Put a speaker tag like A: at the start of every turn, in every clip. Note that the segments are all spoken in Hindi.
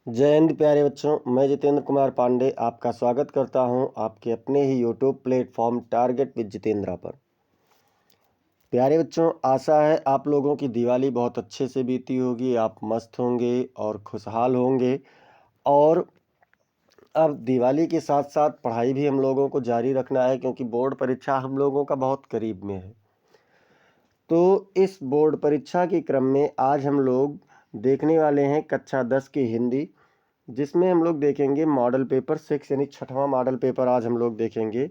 A: जय हिंद प्यारे बच्चों, मैं जितेंद्र कुमार पांडे आपका स्वागत करता हूं आपके अपने ही YouTube platform target with Jitendra पर। प्यारे बच्चों, आशा है आप लोगों की दिवाली बहुत अच्छे से बीती होगी, आप मस्त होंगे और खुशहाल होंगे। और अब दिवाली के साथ साथ पढ़ाई भी हम लोगों को जारी रखना है, क्योंकि बोर्ड परीक्षा हम लोगों का बहुत करीब में है। तो इस बोर्ड परीक्षा के क्रम में आज हम लोग देखने वाले हैं कक्षा 10 की हिंदी, जिसमें हम लोग देखेंगे मॉडल पेपर 6 यानी 6वां मॉडल पेपर आज हम लोग देखेंगे।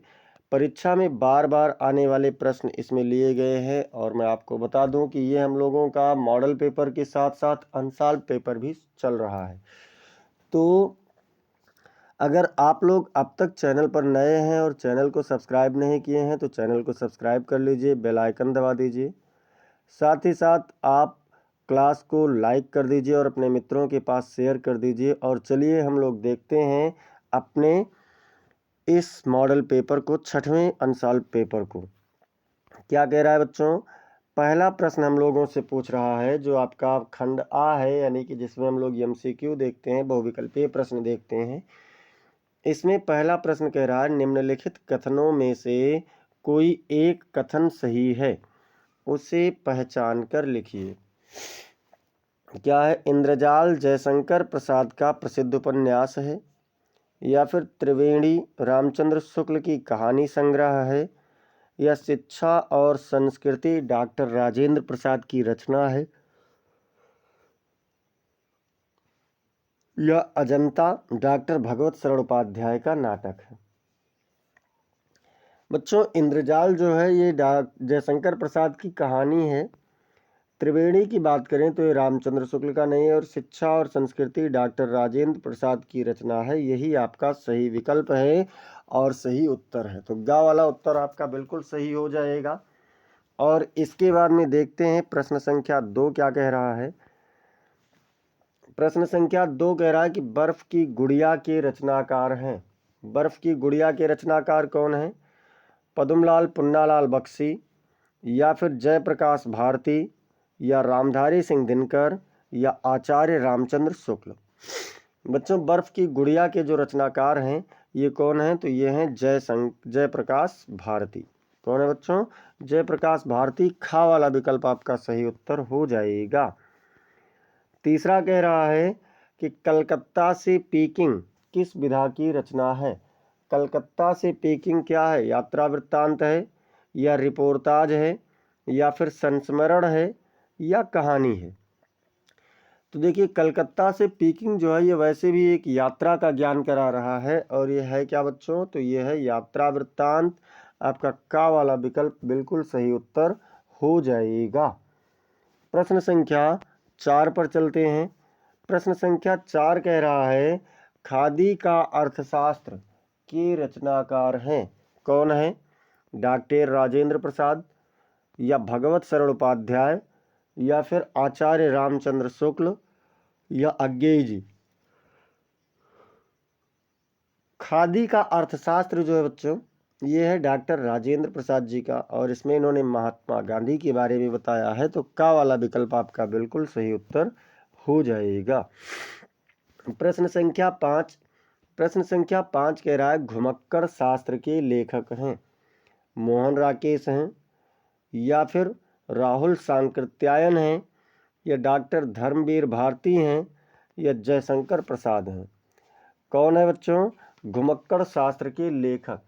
A: परीक्षा में बार बार आने वाले प्रश्न इसमें लिए गए हैं, और मैं आपको बता दूं कि ये हम लोगों का मॉडल पेपर के साथ साथ अनसॉल्व पेपर भी चल रहा है। तो अगर आप लोग अब तक चैनल पर नए हैं और चैनल को सब्सक्राइब नहीं किए हैं तो चैनल को सब्सक्राइब कर लीजिए, बेल आइकन दबा दीजिए। साथ ही साथ आप क्लास को लाइक कर दीजिए और अपने मित्रों के पास शेयर कर दीजिए। और चलिए हम लोग देखते हैं अपने इस मॉडल पेपर को, 6वें अनसॉल्व पेपर को। क्या कह रहा है बच्चों? पहला प्रश्न हम लोगों से पूछ रहा है, जो आपका खंड आ है, यानी कि जिसमें हम लोग एमसीक्यू देखते हैं, बहुविकल्पीय प्रश्न देखते हैं। इसमें पहला प्रश्न कह रहा है, निम्नलिखित कथनों में से कोई एक कथन सही है, उसे पहचान कर लिखिए। क्या है? इंद्रजाल जयशंकर प्रसाद का प्रसिद्ध उपन्यास है, या फिर त्रिवेणी रामचंद्र शुक्ल की कहानी संग्रह है, या शिक्षा और संस्कृति डॉक्टर राजेंद्र प्रसाद की रचना है, या अजंता डॉक्टर भगवत शरण उपाध्याय का नाटक है। बच्चों, इंद्रजाल जो है ये जयशंकर प्रसाद की कहानी है। त्रिवेणी की बात करें तो ये रामचंद्र शुक्ल का नहीं है, और शिक्षा और संस्कृति डॉक्टर राजेंद्र प्रसाद की रचना है। यही आपका सही विकल्प है और सही उत्तर है। तो गा वाला उत्तर आपका बिल्कुल सही हो जाएगा। और इसके बाद में देखते हैं प्रश्न संख्या 2 क्या कह रहा है। प्रश्न संख्या 2 कह रहा है कि बर्फ की गुड़िया के रचनाकार हैं। बर्फ की गुड़िया के रचनाकार कौन है? पद्मलाल पुन्नालाल बख्शी, या फिर जयप्रकाश भारती, या रामधारी सिंह दिनकर, या आचार्य रामचंद्र शुक्ल। बच्चों, बर्फ की गुड़िया के जो रचनाकार हैं ये कौन हैं? तो ये हैं जयप्रकाश भारती। कौन है बच्चों? जयप्रकाश भारती। खा वाला विकल्प आपका सही उत्तर हो जाएगा। तीसरा कह रहा है कि कलकत्ता से पीकिंग किस विधा की रचना है? कलकत्ता से पीकिंग क्या है? यात्रा वृत्तांत है, या रिपोर्टाज है, या फिर संस्मरण है, या कहानी है? तो देखिए, कलकत्ता से पीकिंग जो है ये वैसे भी एक यात्रा का ज्ञान करा रहा है, और ये है क्या बच्चों? तो ये है यात्रा वृत्तांत। आपका का वाला विकल्प बिल्कुल सही उत्तर हो जाएगा। प्रश्न संख्या 4 पर चलते हैं। प्रश्न संख्या 4 कह रहा है, खादी का अर्थशास्त्र के रचनाकार हैं। कौन है? डॉक्टर राजेंद्र प्रसाद, या भगवत शरण उपाध्याय, या फिर आचार्य रामचंद्र शुक्ल, या अज्ञेय जी। खादी का अर्थशास्त्र जो है बच्चों ये है डॉक्टर राजेंद्र प्रसाद जी का, और इसमें इन्होंने महात्मा गांधी के बारे में बताया है। तो का वाला विकल्प आपका बिल्कुल सही उत्तर हो जाएगा। प्रश्न संख्या 5। प्रश्न संख्या 5 कह रहा है, घुमक्कड़ शास्त्र के लेखक हैं। मोहन राकेश हैं, या फिर राहुल सांकृत्यायन हैं, या डॉक्टर धर्मवीर भारती हैं, या जयशंकर प्रसाद हैं। कौन है बच्चों? घुमक्कड़ शास्त्र के लेखक।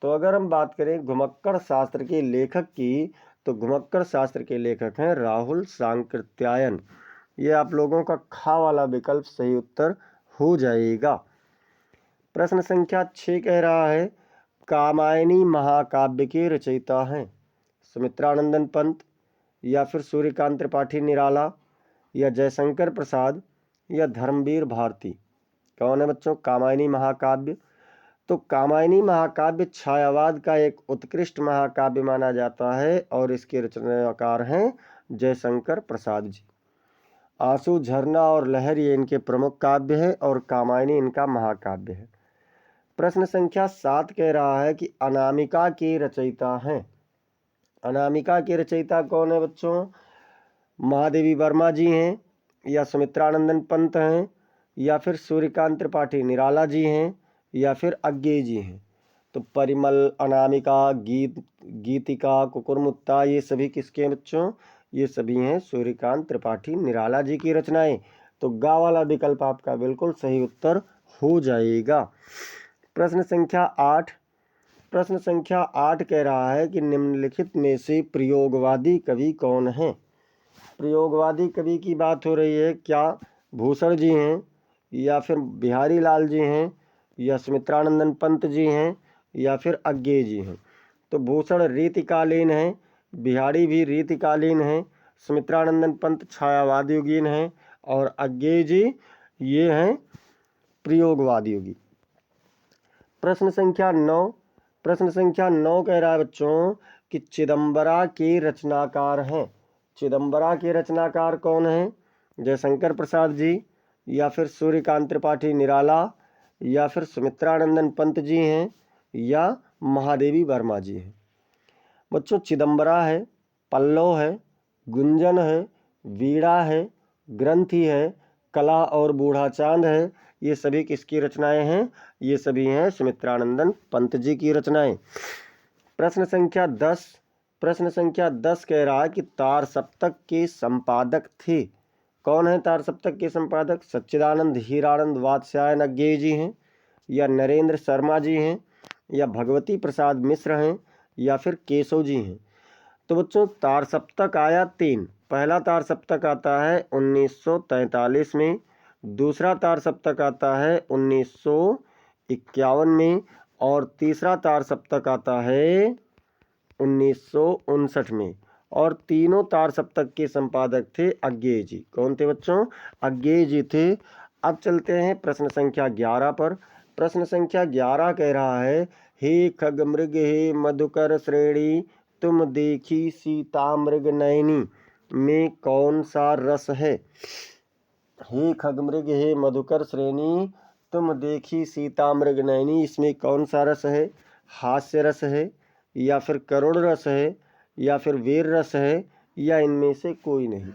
A: तो अगर हम बात करें घुमक्कड़ शास्त्र के लेखक की, तो घुमक्कड़ शास्त्र के लेखक हैं राहुल सांकृत्यायन। ये आप लोगों का खा वाला विकल्प सही उत्तर हो जाएगा। प्रश्न संख्या 6 कह रहा है, कामायनी महाकाव्य के रचयिता हैं। सुमित्रानंदन पंत, या फिर सूर्यकांत त्रिपाठी निराला, या जयशंकर प्रसाद, या धर्मवीर भारती। कौन है बच्चों कामायनी महाकाव्य? तो कामायनी महाकाव्य छायावाद का एक उत्कृष्ट महाकाव्य माना जाता है, और इसके रचनाकार हैं जयशंकर प्रसाद जी। आंसू, झरना और लहर ये इनके प्रमुख काव्य है, और कामायनी इनका महाकाव्य है। प्रश्न संख्या 7 कह रहा है कि अनामिका के रचयिता हैं। अनामिका के रचयिता कौन है बच्चों? महादेवी वर्मा जी हैं, या सुमित्रानंदन पंत हैं, या फिर सूर्यकांत त्रिपाठी निराला जी हैं, या फिर अज्ञेय जी हैं। तो परिमल, अनामिका, गीतिका, कुकुरमुत्ता, ये सभी किसके हैं बच्चों? ये सभी हैं सूर्यकांत त्रिपाठी निराला जी की रचनाएं। तो गा वाला विकल्प आपका बिल्कुल सही उत्तर हो जाएगा। प्रश्न संख्या 8 कह रहा है कि निम्नलिखित में से प्रयोगवादी कवि कौन है? प्रयोगवादी कवि की बात हो रही है। क्या भूषण जी हैं, या फिर बिहारी लाल जी हैं, या सुमित्रानंदन पंत जी हैं, या फिर अज्ञेय जी हैं? तो भूषण रीतिकालीन हैं, बिहारी भी रीतिकालीन हैं, सुमित्रानंदन पंत छायावाद युगीन हैं, और अज्ञेय जी ये हैं प्रयोगवाद युगी। प्रश्न संख्या 9 कह रहा है बच्चों कि चिदंबरा के रचनाकार हैं। चिदंबरा के रचनाकार कौन हैं? जयशंकर प्रसाद जी, या फिर सूर्यकांत त्रिपाठी निराला, या फिर सुमित्रानंदन पंत जी हैं, या महादेवी वर्मा जी हैं? बच्चों चिदंबरा है, पल्लव है, गुंजन है, वीणा है, ग्रंथि है, कला और बूढ़ा चांद है। ये सभी किसकी रचनाएं हैं? ये सभी हैं सुमित्रानंदन पंत जी की रचनाएं। प्रश्न संख्या 10 कह रहा है कि तार सप्तक के संपादक थे। कौन है तार सप्तक के संपादक? सच्चिदानंद हीरानंद वात्स्यायन अज्ञेय जी हैं, या नरेंद्र शर्मा जी हैं, या भगवती प्रसाद मिश्र हैं, या फिर केशव जी हैं? तो बच्चों तार सप्तक आया 3। पहला तार सप्तक आता है 1943 में, दूसरा तार सप्तक आता है 1951 में, और तीसरा तार सप्तक आता है 1959 में। और तीनों तार सप्तक के संपादक थे अज्ञेय जी। कौन थे बच्चों? अज्ञेय जी थे। अब चलते हैं प्रश्न संख्या 11 पर। प्रश्न संख्या 11 कह रहा है, हे खगमृग हे मधुकर श्रेणी तुम देखी सीता मृग नयनी में कौन सा रस है? हे खगमृग हे मधुकर श्रेणी तुम देखी सीता मृग नयनी, इसमें कौन सा रस है? हास्य रस है, या फिर करुण रस है, या फिर वीर रस है, या इनमें से कोई नहीं?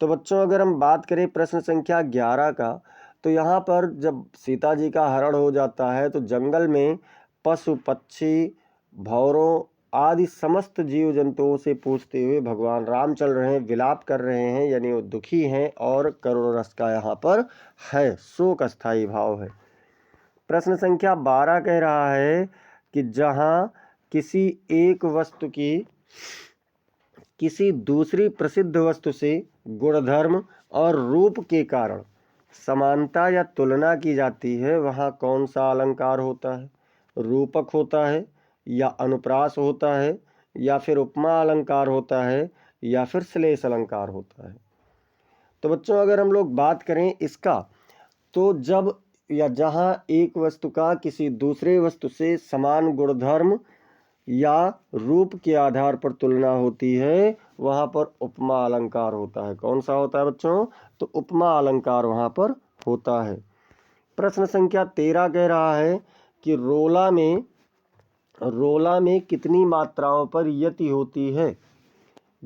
A: तो बच्चों अगर हम बात करें प्रश्न संख्या 11 का, तो यहाँ पर जब सीता जी का हरण हो जाता है तो जंगल में पशु पक्षी भौरों आदि समस्त जीव जंतुओं से पूछते हुए भगवान राम चल रहे हैं, विलाप कर रहे हैं, यानी वो दुखी हैं, और करुण रस का यहाँ पर है, शोक अस्थायी भाव है। प्रश्न संख्या 12 कह रहा है कि जहाँ किसी एक वस्तु की किसी दूसरी प्रसिद्ध वस्तु से गुणधर्म और रूप के कारण समानता या तुलना की जाती है, वहाँ कौन सा अलंकार होता है? रूपक होता है, या अनुप्रास होता है, या फिर उपमा अलंकार होता है, या फिर श्लेष अलंकार होता है? तो बच्चों अगर हम लोग बात करें इसका, तो जब या जहाँ एक वस्तु का किसी दूसरे वस्तु से समान गुणधर्म या रूप के आधार पर तुलना होती है, वहाँ पर उपमा अलंकार होता है। कौन सा होता है बच्चों? तो उपमा अलंकार वहाँ पर होता है। प्रश्न संख्या 13 कह रहा है कि रोला में कितनी मात्राओं पर यति होती है?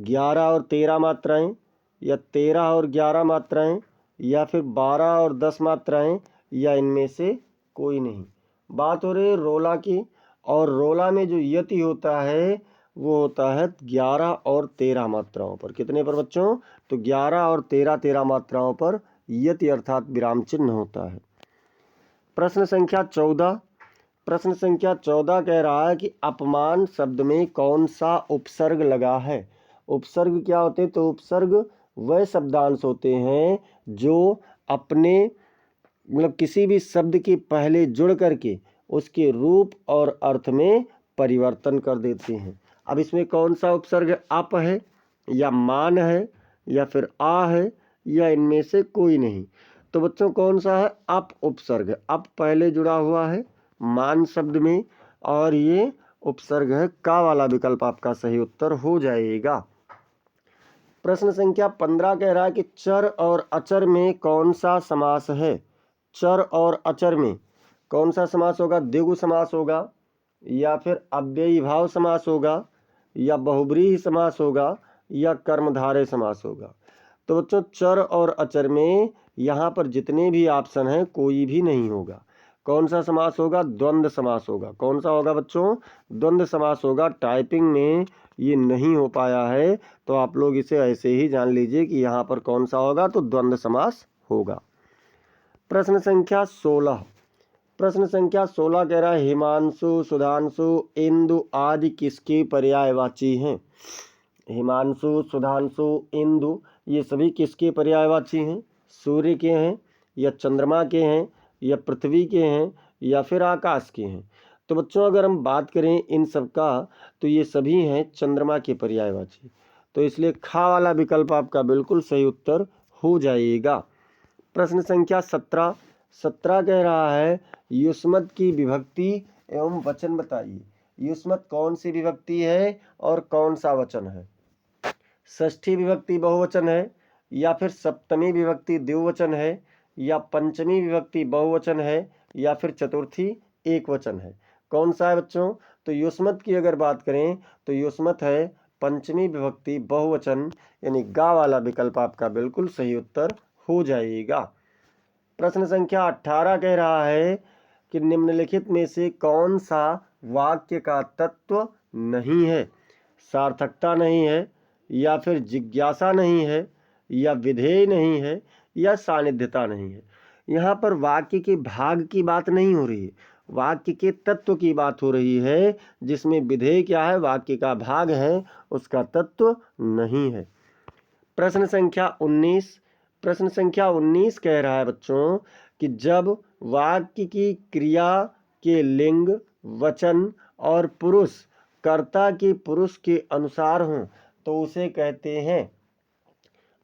A: 11 और 13 मात्राएं, या 13 और 11 मात्राएं, या फिर 12 और 10 मात्राएं, या इनमें से कोई नहीं? बात हो रही है रोला की, और रोला में जो यति होता है वो होता है 11 और 13 मात्राओं पर। कितने पर बच्चों? तो 11 और 13 मात्राओं पर यति अर्थात विराम चिन्ह होता है। प्रश्न संख्या 14 कह रहा है कि अपमान शब्द में कौन सा उपसर्ग लगा है? उपसर्ग क्या होते हैं? तो उपसर्ग वह शब्दांश होते हैं जो अपने मतलब किसी भी शब्द के पहले जुड़ करके उसके रूप और अर्थ में परिवर्तन कर देते हैं। अब इसमें कौन सा उपसर्ग? अप है, या मान है, या फिर आ है, या इनमें से कोई नहीं? तो बच्चों कौन सा है? अप उपसर्ग। अप पहले जुड़ा हुआ है मान शब्द में, और ये उपसर्ग है। का वाला विकल्प आपका सही उत्तर हो जाएगा। प्रश्न संख्या 15 कह रहा है कि चर और अचर में कौन सा समास है? चर और अचर में कौन सा समास होगा? द्विगु समास होगा, या फिर अव्ययी भाव समास होगा, या बहुब्रीहि समास होगा, या कर्मधारय समास होगा? तो बच्चों चर और अचर में यहाँ पर जितने भी ऑप्शन हैं कोई भी नहीं होगा। कौन सा समास होगा? द्वंद्व समास होगा। कौन सा होगा बच्चों? द्वंद्व समास होगा। टाइपिंग में ये नहीं हो पाया है तो आप लोग इसे ऐसे ही जान लीजिए कि यहाँ पर कौन सा होगा, तो द्वंद्व समास होगा। प्रश्न संख्या 16। प्रश्न संख्या 16 कह रहा है हिमांशु, सुधांशु, इंदु आदि किसके पर्यायवाची हैं? हिमांशु, सुधांशु, इंदु ये सभी किसके पर्यायवाची हैं? सूर्य के हैं या चंद्रमा के हैं या पृथ्वी के हैं या फिर आकाश के हैं? तो बच्चों अगर हम बात करें इन सब का तो ये सभी हैं चंद्रमा के पर्यायवाची। तो इसलिए खा वाला विकल्प आपका बिल्कुल सही उत्तर हो जाएगा। प्रश्न संख्या 17। 17 कह रहा है युष्मत की विभक्ति एवं वचन बताइए। युष्मत कौन सी विभक्ति है और कौन सा वचन है? षष्ठी विभक्ति बहुवचन है या फिर सप्तमी विभक्ति द्विवचन है या पंचमी विभक्ति बहुवचन है या फिर चतुर्थी एक वचन है? कौन सा है बच्चों? तो युष्मत की अगर बात करें तो युष्मत है पंचमी विभक्ति बहुवचन, यानी गा वाला विकल्प आपका बिल्कुल सही उत्तर हो जाएगा। प्रश्न संख्या 18 कह रहा है कि निम्नलिखित में से कौन सा वाक्य का तत्व नहीं है? सार्थकता नहीं है या फिर जिज्ञासा नहीं है या विधेय नहीं है या सानिध्यता नहीं है? यहाँ पर वाक्य के भाग की बात नहीं हो रही है, वाक्य के तत्व की बात हो रही है, जिसमें विधेय क्या है? वाक्य का भाग है, उसका तत्व नहीं है। प्रश्न संख्या 19। प्रश्न संख्या 19 कह रहा है बच्चों कि जब वाक्य की क्रिया के लिंग, वचन और पुरुष कर्ता के पुरुष के अनुसार हों तो उसे कहते हैं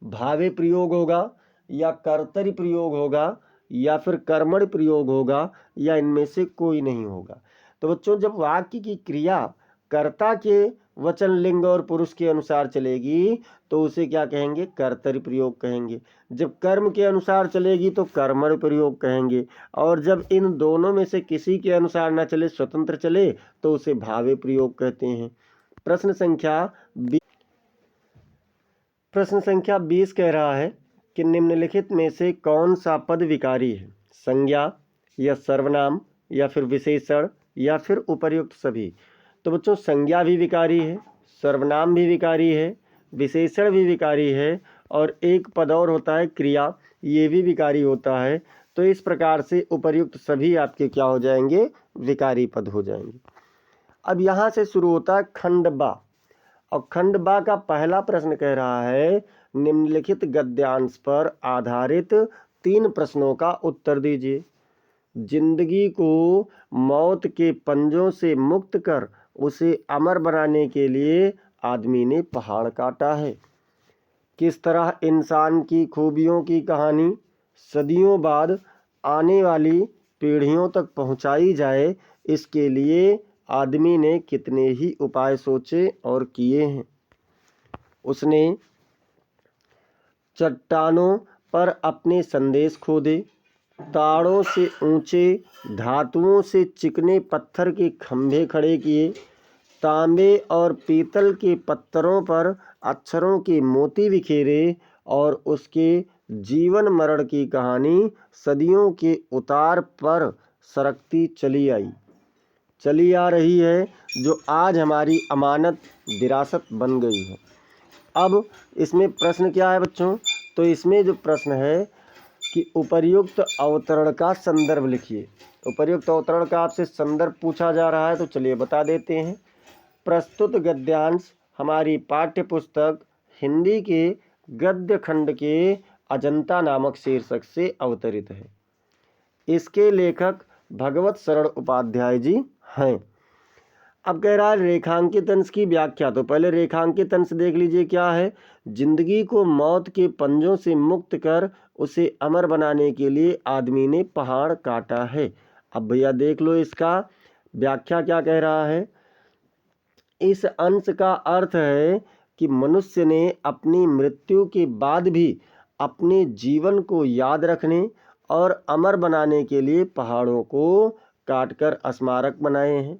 A: भावे प्रयोग होगा या कर्तरी प्रयोग होगा या फिर कर्मण प्रयोग होगा या इनमें से कोई नहीं होगा। तो बच्चों जब वाक्य की क्रिया कर्ता के वचन, लिंग और पुरुष के अनुसार चलेगी तो उसे क्या कहेंगे? कर्तरी प्रयोग कहेंगे। जब कर्म के अनुसार चलेगी तो कर्मण प्रयोग कहेंगे, और जब इन दोनों में से किसी के अनुसार न चले, स्वतंत्र चले, तो उसे भावे प्रयोग कहते हैं। प्रश्न संख्या 20 कह रहा है कि निम्नलिखित में से कौन सा पद विकारी है? संज्ञा या सर्वनाम या फिर विशेषण या फिर उपर्युक्त सभी? तो बच्चों संज्ञा भी विकारी है, सर्वनाम भी विकारी है, विशेषण भी विकारी है, और एक पद और होता है क्रिया, ये भी विकारी होता है। तो इस प्रकार से उपर्युक्त सभी आपके क्या हो जाएंगे? विकारी पद हो जाएंगे। अब यहाँ से शुरू होता है खंड बा, और खंड बा का पहला प्रश्न कह रहा है निम्नलिखित गद्यांश पर आधारित 3 प्रश्नों का उत्तर दीजिए। जिंदगी को मौत के पंजों से मुक्त कर उसे अमर बनाने के लिए आदमी ने पहाड़ काटा है। किस तरह इंसान की खूबियों की कहानी सदियों बाद आने वाली पीढ़ियों तक पहुंचाई जाए, इसके लिए आदमी ने कितने ही उपाय सोचे और किए हैं। उसने चट्टानों पर अपने संदेश खोदे, ताड़ों से ऊंचे, धातुओं से चिकने पत्थर के खंभे खड़े किए, तांबे और पीतल के पत्थरों पर अक्षरों के मोती बिखेरे, और उसके जीवन मरण की कहानी सदियों के उतार पर सरकती चली आ रही है, जो आज हमारी अमानत विरासत बन गई है। अब इसमें प्रश्न क्या है बच्चों? तो इसमें जो प्रश्न है कि उपर्युक्त अवतरण का संदर्भ लिखिए। उपर्युक्त अवतरण का आपसे संदर्भ पूछा जा रहा है, तो चलिए बता देते हैं। प्रस्तुत गद्यांश हमारी पाठ्य पुस्तक हिंदी के गद्य खंड के अजंता नामक शीर्षक से अवतरित है। इसके लेखक भगवत शरण उपाध्याय जी हैं। अब कह रहा है रेखांकित अंश की व्याख्या। तो पहले रेखांकित अंश देख लीजिए क्या है। जिंदगी को मौत के पंजों से मुक्त कर उसे अमर बनाने के लिए आदमी ने पहाड़ काटा है। अब भैया देख लो इसका व्याख्या क्या कह रहा है। इस अंश का अर्थ है कि मनुष्य ने अपनी मृत्यु के बाद भी अपने जीवन को याद रखने और अमर बनाने के लिए पहाड़ों को काटकर स्मारक बनाए हैं।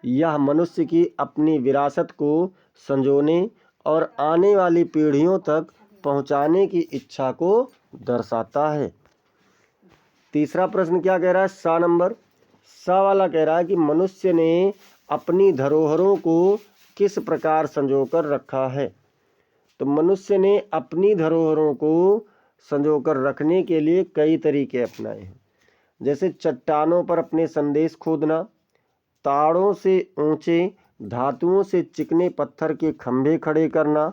A: यह मनुष्य की अपनी विरासत को संजोने और आने वाली पीढ़ियों तक पहुंचाने की इच्छा को दर्शाता है। तीसरा प्रश्न क्या कह रहा है, सा नंबर, सा वाला कह रहा है कि मनुष्य ने अपनी धरोहरों को किस प्रकार संजोकर रखा है। तो मनुष्य ने अपनी धरोहरों को संजोकर रखने के लिए कई तरीके अपनाए हैं, जैसे चट्टानों पर अपने संदेश खोदना, ताड़ों से ऊंचे धातुओं से चिकने पत्थर के खंभे खड़े करना,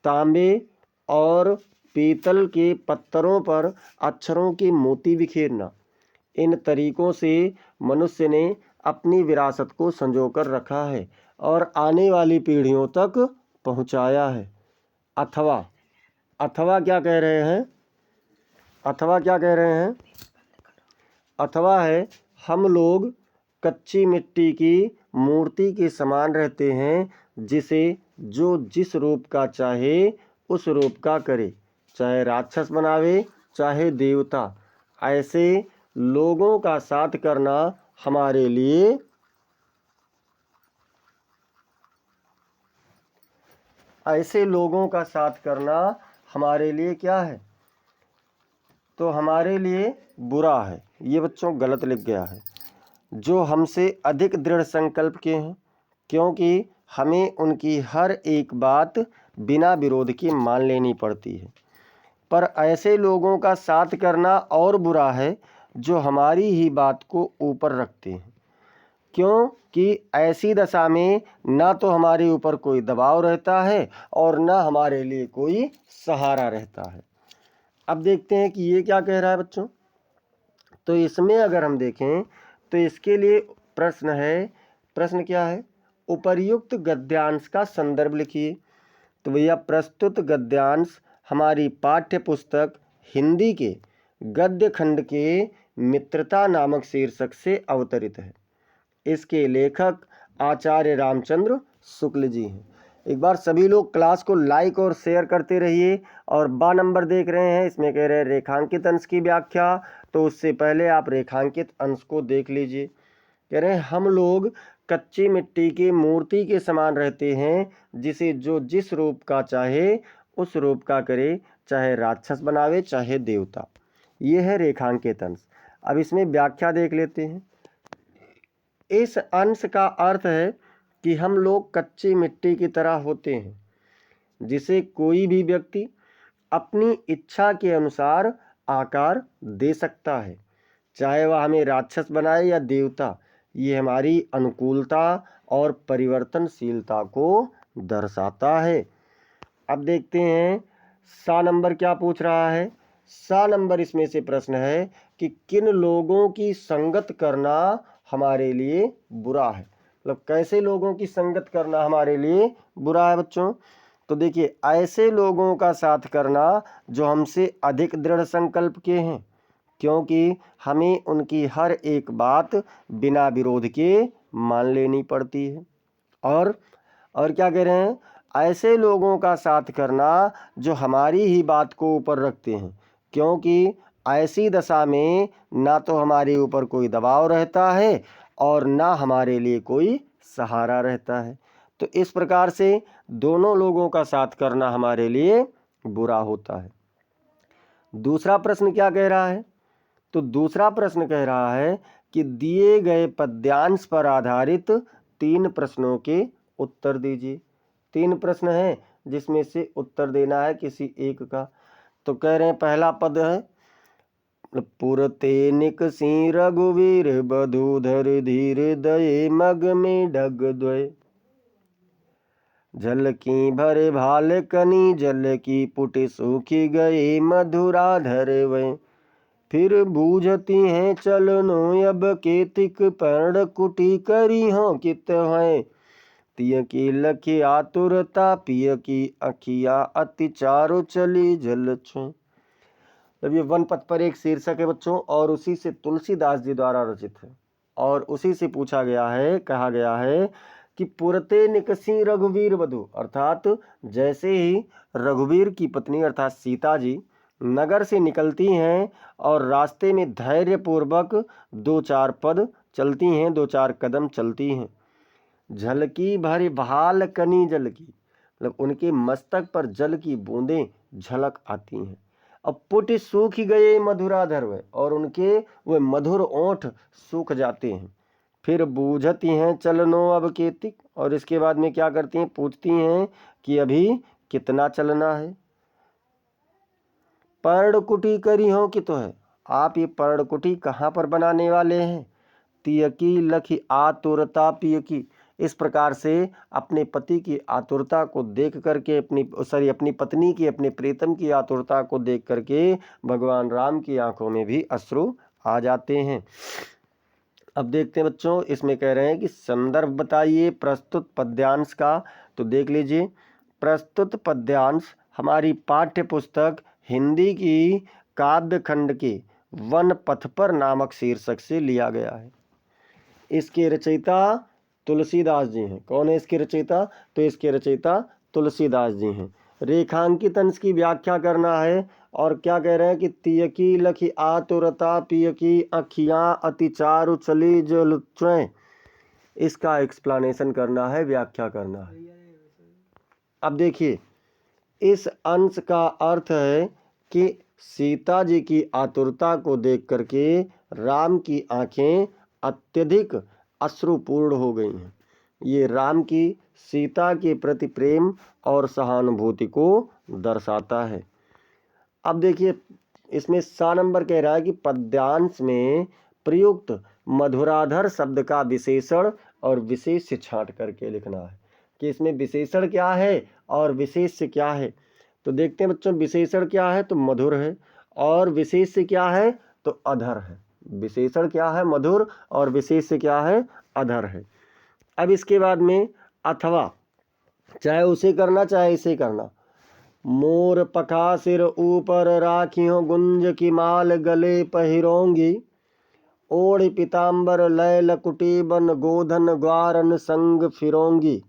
A: तांबे और पीतल के पत्थरों पर अक्षरों के मोती बिखेरना। इन तरीकों से मनुष्य ने अपनी विरासत को संजोकर रखा है और आने वाली पीढ़ियों तक पहुंचाया है। अथवा क्या कह रहे हैं, अथवा क्या कह रहे हैं, अथवा है हम लोग कच्ची मिट्टी की मूर्ति के समान रहते हैं, जिसे जो जिस रूप का चाहे उस रूप का करे, चाहे राक्षस बनावे चाहे देवता। ऐसे लोगों का साथ करना हमारे लिए क्या है, तो हमारे लिए बुरा है। ये बच्चों गलत लिख गया है। जो हमसे अधिक दृढ़ संकल्प के हैं, क्योंकि हमें उनकी हर एक बात बिना विरोध के मान लेनी पड़ती है। पर ऐसे लोगों का साथ करना और बुरा है जो हमारी ही बात को ऊपर रखते हैं, क्योंकि ऐसी दशा में ना तो हमारे ऊपर कोई दबाव रहता है और ना हमारे लिए कोई सहारा रहता है। अब देखते हैं कि ये क्या कह रहा है बच्चों। तो इसमें अगर हम देखें तो इसके लिए प्रश्न है, प्रश्न क्या है, उपर्युक्त गद्यांश का संदर्भ लिखिए। तो भैया प्रस्तुत गद्यांश हमारी पाठ्य पुस्तक हिंदी के गद्य खंड के मित्रता नामक शीर्षक से अवतरित है। इसके लेखक आचार्य रामचंद्र शुक्ल जी हैं। एक बार सभी लोग क्लास को लाइक और शेयर करते रहिए। और बा नंबर देख रहे हैं, इसमें कह रहे हैं रेखांकित अंश की व्याख्या। तो उससे पहले आप रेखांकित अंश को देख लीजिए। कह रहे हैं हम लोग कच्ची मिट्टी की मूर्ति के समान रहते हैं, जिसे जो जिस रूप का चाहे उस रूप का करे, चाहे राक्षस बनावे चाहे देवता। ये है रेखांकित अंश। अब इसमें व्याख्या देख लेते हैं। इस अंश का अर्थ है कि हम लोग कच्ची मिट्टी की तरह होते हैं, जिसे कोई भी व्यक्ति अपनी इच्छा के अनुसार आकार दे सकता है, चाहे वह हमें राक्षस बनाए या देवता। ये हमारी अनुकूलता और परिवर्तनशीलता को दर्शाता है। अब देखते हैं सा नंबर क्या पूछ रहा है। सा नंबर इसमें से प्रश्न है कि किन लोगों की संगत करना हमारे लिए बुरा है। मतलब कैसे लोगों की संगत करना हमारे लिए बुरा है बच्चों। तो देखिए, ऐसे लोगों का साथ करना जो हमसे अधिक दृढ़ संकल्प के हैं, क्योंकि हमें उनकी हर एक बात बिना विरोध के मान लेनी पड़ती है। और क्या कह रहे हैं, ऐसे लोगों का साथ करना जो हमारी ही बात को ऊपर रखते हैं, क्योंकि ऐसी दशा में ना तो हमारे ऊपर कोई दबाव रहता है और ना हमारे लिए कोई सहारा रहता है। तो इस प्रकार से दोनों लोगों का साथ करना हमारे लिए बुरा होता है। दूसरा प्रश्न क्या कह रहा है, तो दूसरा प्रश्न कह रहा है कि दिए गए पद्यांश पर आधारित 3 प्रश्नों के उत्तर दीजिए। 3 प्रश्न हैं जिसमें से उत्तर देना है किसी एक का। तो कह रहे हैं पहला पद है, पुरते निकसी रघुवीर बधूधर धीर दये मग में डग द्वय, जल की भरे भाल कनी जल की पुट सूखी गए मधुराधर वै, फिर बूझती हैं चलनो अब केतिक पर्ण कुटी करी हो कित है, तिय की लखी आतुरता पिय की अखिया अति चारो चली जल छुए। जब ये वन पथ पर एक शीर्षक है बच्चों, और उसी से तुलसीदास जी द्वारा रचित है, और उसी से पूछा गया है, कहा गया है कि पुरते निकसी रघुवीर वधु, अर्थात जैसे ही रघुवीर की पत्नी अर्थात सीता जी नगर से निकलती हैं और रास्ते में धैर्य पूर्वक 2-4 पद चलती हैं, 2-4 कदम चलती हैं, झलकी भरी भाल कनी जल की, मतलब उनके मस्तक पर जल की बूंदें झलक आती हैं, अब पुट सूख गए मधुराधर वे, और उनके वे मधुर ओंठ सूख जाते हैं। फिर बूझती हैं चलनो अब केतिक, और इसके बाद में क्या करती हैं, पूछती हैं कि अभी कितना चलना है। पर्णकुटी करी हो कि तो है, आप ये पर्णकुटी कहाँ पर बनाने वाले हैं। तियकी लखी आतुरता पियकी, इस प्रकार से अपने पति की आतुरता को देख करके अपनी पत्नी की, अपने प्रीतम की आतुरता को देख करके भगवान राम की आंखों में भी अश्रु आ जाते हैं। अब देखते हैं बच्चों, इसमें कह रहे हैं कि संदर्भ बताइए प्रस्तुत पद्यांश का। तो देख लीजिए, प्रस्तुत पद्यांश हमारी पाठ्य पुस्तक हिंदी की काव्य खंड के वन पथ पर नामक शीर्षक से लिया गया है। इसके रचयिता तुलसीदास जी हैं। कौन है इसके रचयिता, तो इसके रचयिता तुलसीदास जी हैं। रेखांकित अंश की व्याख्या करना है, और क्या कह रहे हैं कि तियकी लखी आतुरता पियकी अखियां अति चारु चली जलुच्चय, इसका एक्सप्लेनेशन करना है, व्याख्या करना है। अब देखिए, इस अंश का अर्थ है कि सीता जी की आतुरता को देख करके राम की आंखें अत्यधिक अश्रुपूर्ण हो गई हैं। ये राम की सीता के प्रति प्रेम और सहानुभूति को दर्शाता है। अब देखिए, इसमें 7 नंबर कह रहा है कि पद्यांश में प्रयुक्त मधुराधर शब्द का विशेषण और विशेष्य छांट करके लिखना है कि इसमें विशेषण क्या है और विशेष्य क्या है। तो देखते हैं बच्चों, विशेषण क्या है तो मधुर है, और विशेष्य क्या है तो अधर है। विशेषण क्या है मधुर, और विशेष्य क्या है अधर है। अब इसके बाद में अथवा, चाहे उसे करना चाहे इसे करना। मोर पखा सिर ऊपर राखियों गुंज की माल गले पहिरोंगी, ओढ़ पीताम्बर लय लकुटी बन गोधन ग्वारन संग फिरोंगी,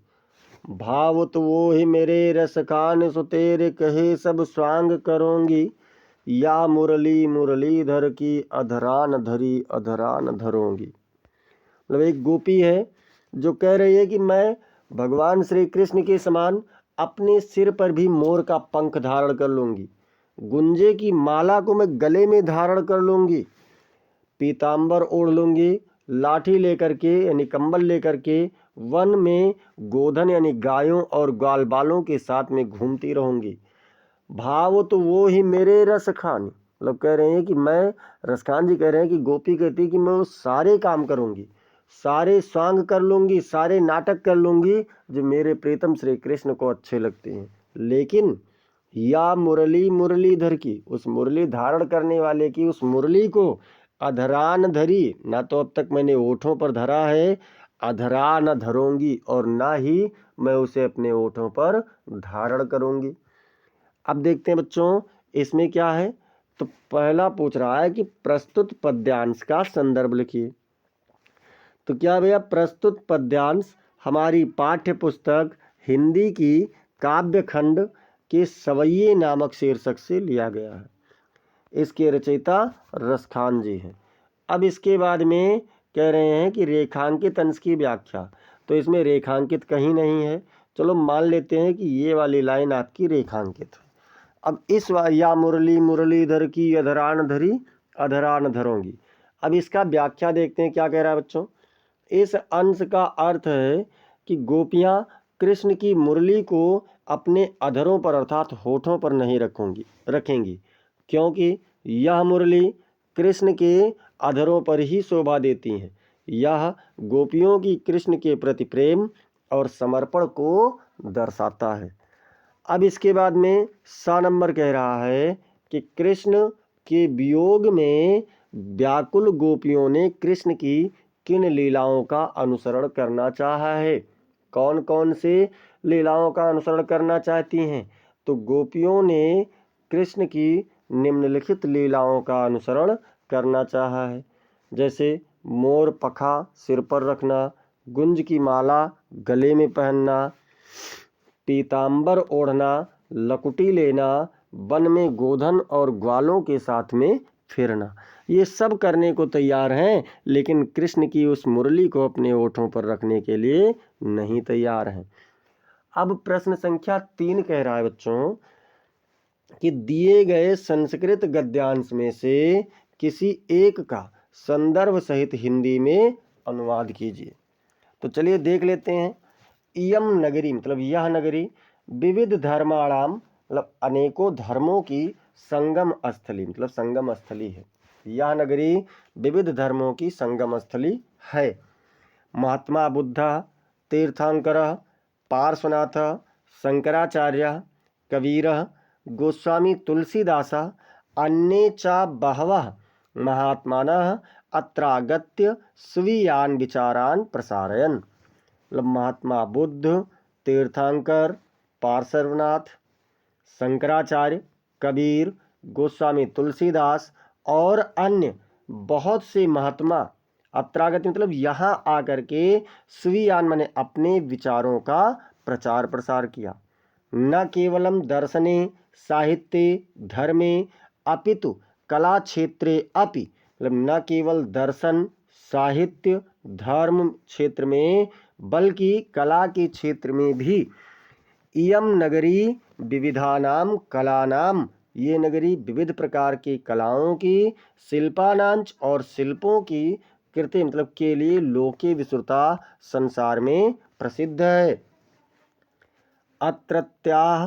A: भावुत वो ही मेरे रस खान सुतेरे कहे सब स्वांग करोंगी, या मुरली मुरलीधर की अधरान धरी अधरान धरोंगी। मतलब एक गोपी है जो कह रही है कि मैं भगवान श्री कृष्ण के समान अपने सिर पर भी मोर का पंख धारण कर लूंगी, गुंजे की माला को मैं गले में धारण कर लूंगी, पीताम्बर ओढ़ लूंगी, लाठी लेकर के यानी कंबल लेकर के वन में गोधन यानी गायों और ग्वाल बालों के साथ में घूमती रहूंगी। भाव तो वो ही मेरे रस खान, मतलब कह रहे हैं कि मैं, रसखान जी कह रहे हैं कि गोपी कहती है कि मैं वो सारे काम करूंगी, सारे स्वांग कर लूंगी, सारे नाटक कर लूंगी जो मेरे प्रीतम श्री कृष्ण को अच्छे लगते हैं। लेकिन या मुरली मुरलीधर की, उस मुरली धारण करने वाले की उस मुरली को अधरान धरी, ना तो अब तक मैंने ओठों पर धरा है, अधरा न धरूंगी, और ना ही मैं उसे अपने ओठों पर धारण करूंगी। अब देखते हैं बच्चों, इसमें क्या है, तो पहला पूछ रहा है कि प्रस्तुत पद्यांश का संदर्भ लिखिए। तो क्या भैया, प्रस्तुत पद्यांश हमारी पाठ्य पुस्तक हिंदी की काव्य खंड के सवैये नामक शीर्षक से लिया गया है। इसके रचयिता रसखान जी हैं। अब इसके बाद में कह रहे हैं कि रेखांकित अंश की व्याख्या। तो इसमें रेखांकित कहीं नहीं है, चलो मान लेते हैं कि ये वाली लाइन आपकी रेखांकित है। अब इस या मुरली मुरलीधर की अधरान धरी अधरान धरोंगी, अब इसका व्याख्या देखते हैं क्या कह रहा है बच्चों। इस अंश का अर्थ है कि गोपियाँ कृष्ण की मुरली को अपने अधरों पर अर्थात होठों पर नहीं रखेंगी, क्योंकि यह मुरली कृष्ण के अधरों पर ही शोभा देती हैं। यह गोपियों की कृष्ण के प्रति प्रेम और समर्पण को दर्शाता है। अब इसके बाद में 7 नंबर कह रहा है कि कृष्ण के वियोग में व्याकुल गोपियों ने कृष्ण की किन लीलाओं का अनुसरण करना चाहा है। कौन कौन से लीलाओं का अनुसरण करना चाहती हैं, तो गोपियों ने कृष्ण की निम्नलिखित लीलाओं का अनुसरण करना चाहा है। जैसे मोर पखा सिर पर रखना, गुंज की माला गले में पहनना, पीताम्बर ओढ़ना, लकुटी लेना, वन में गोधन और ग्वालों के साथ में फिरना, ये सब करने को तैयार हैं, लेकिन कृष्ण की उस मुरली को अपने ओठों पर रखने के लिए नहीं तैयार हैं। अब प्रश्न संख्या 3 कह रहा है बच्चों कि दिए गए संस्कृत गद्यांश में से किसी एक का संदर्भ सहित हिंदी में अनुवाद कीजिए। तो चलिए देख लेते हैं। इयम नगरी मतलब यह नगरी, विविध धर्माणाम मतलब अनेकों धर्मों की संगम स्थली मतलब संगम स्थली है। यह नगरी विविध धर्मों की संगम स्थली है। महात्मा बुद्ध, तीर्थंकर, पार्श्वनाथ, शंकराचार्य, कबीर, गोस्वामी तुलसीदास, अन्ये च बहवः महात्मानः अत्रागत्य स्वीयान् विचारान् प्रसारयन्। मतलब महात्मा बुद्ध, तीर्थंकर, पार्श्वनाथ, शंकराचार्य, कबीर, गोस्वामी तुलसीदास और अन्य बहुत से महात्मा अत्रागत मतलब यहाँ आकर के स्वीयान माने अपने विचारों का प्रचार प्रसार किया। न केवलम दर्शने साहित्ये धर्मे अपितु कला क्षेत्रे अपि मतलब न केवल दर्शन साहित्य धर्म क्षेत्र में बल्कि कला के क्षेत्र में भी इयम नगरी विविधानाम कलानाम ये नगरी विविध प्रकार की कलाओं की शिल्पानांच और शिल्पों की कृति मतलब के लिए लोके विस्तृता संसार में प्रसिद्ध है। अत्रत्याः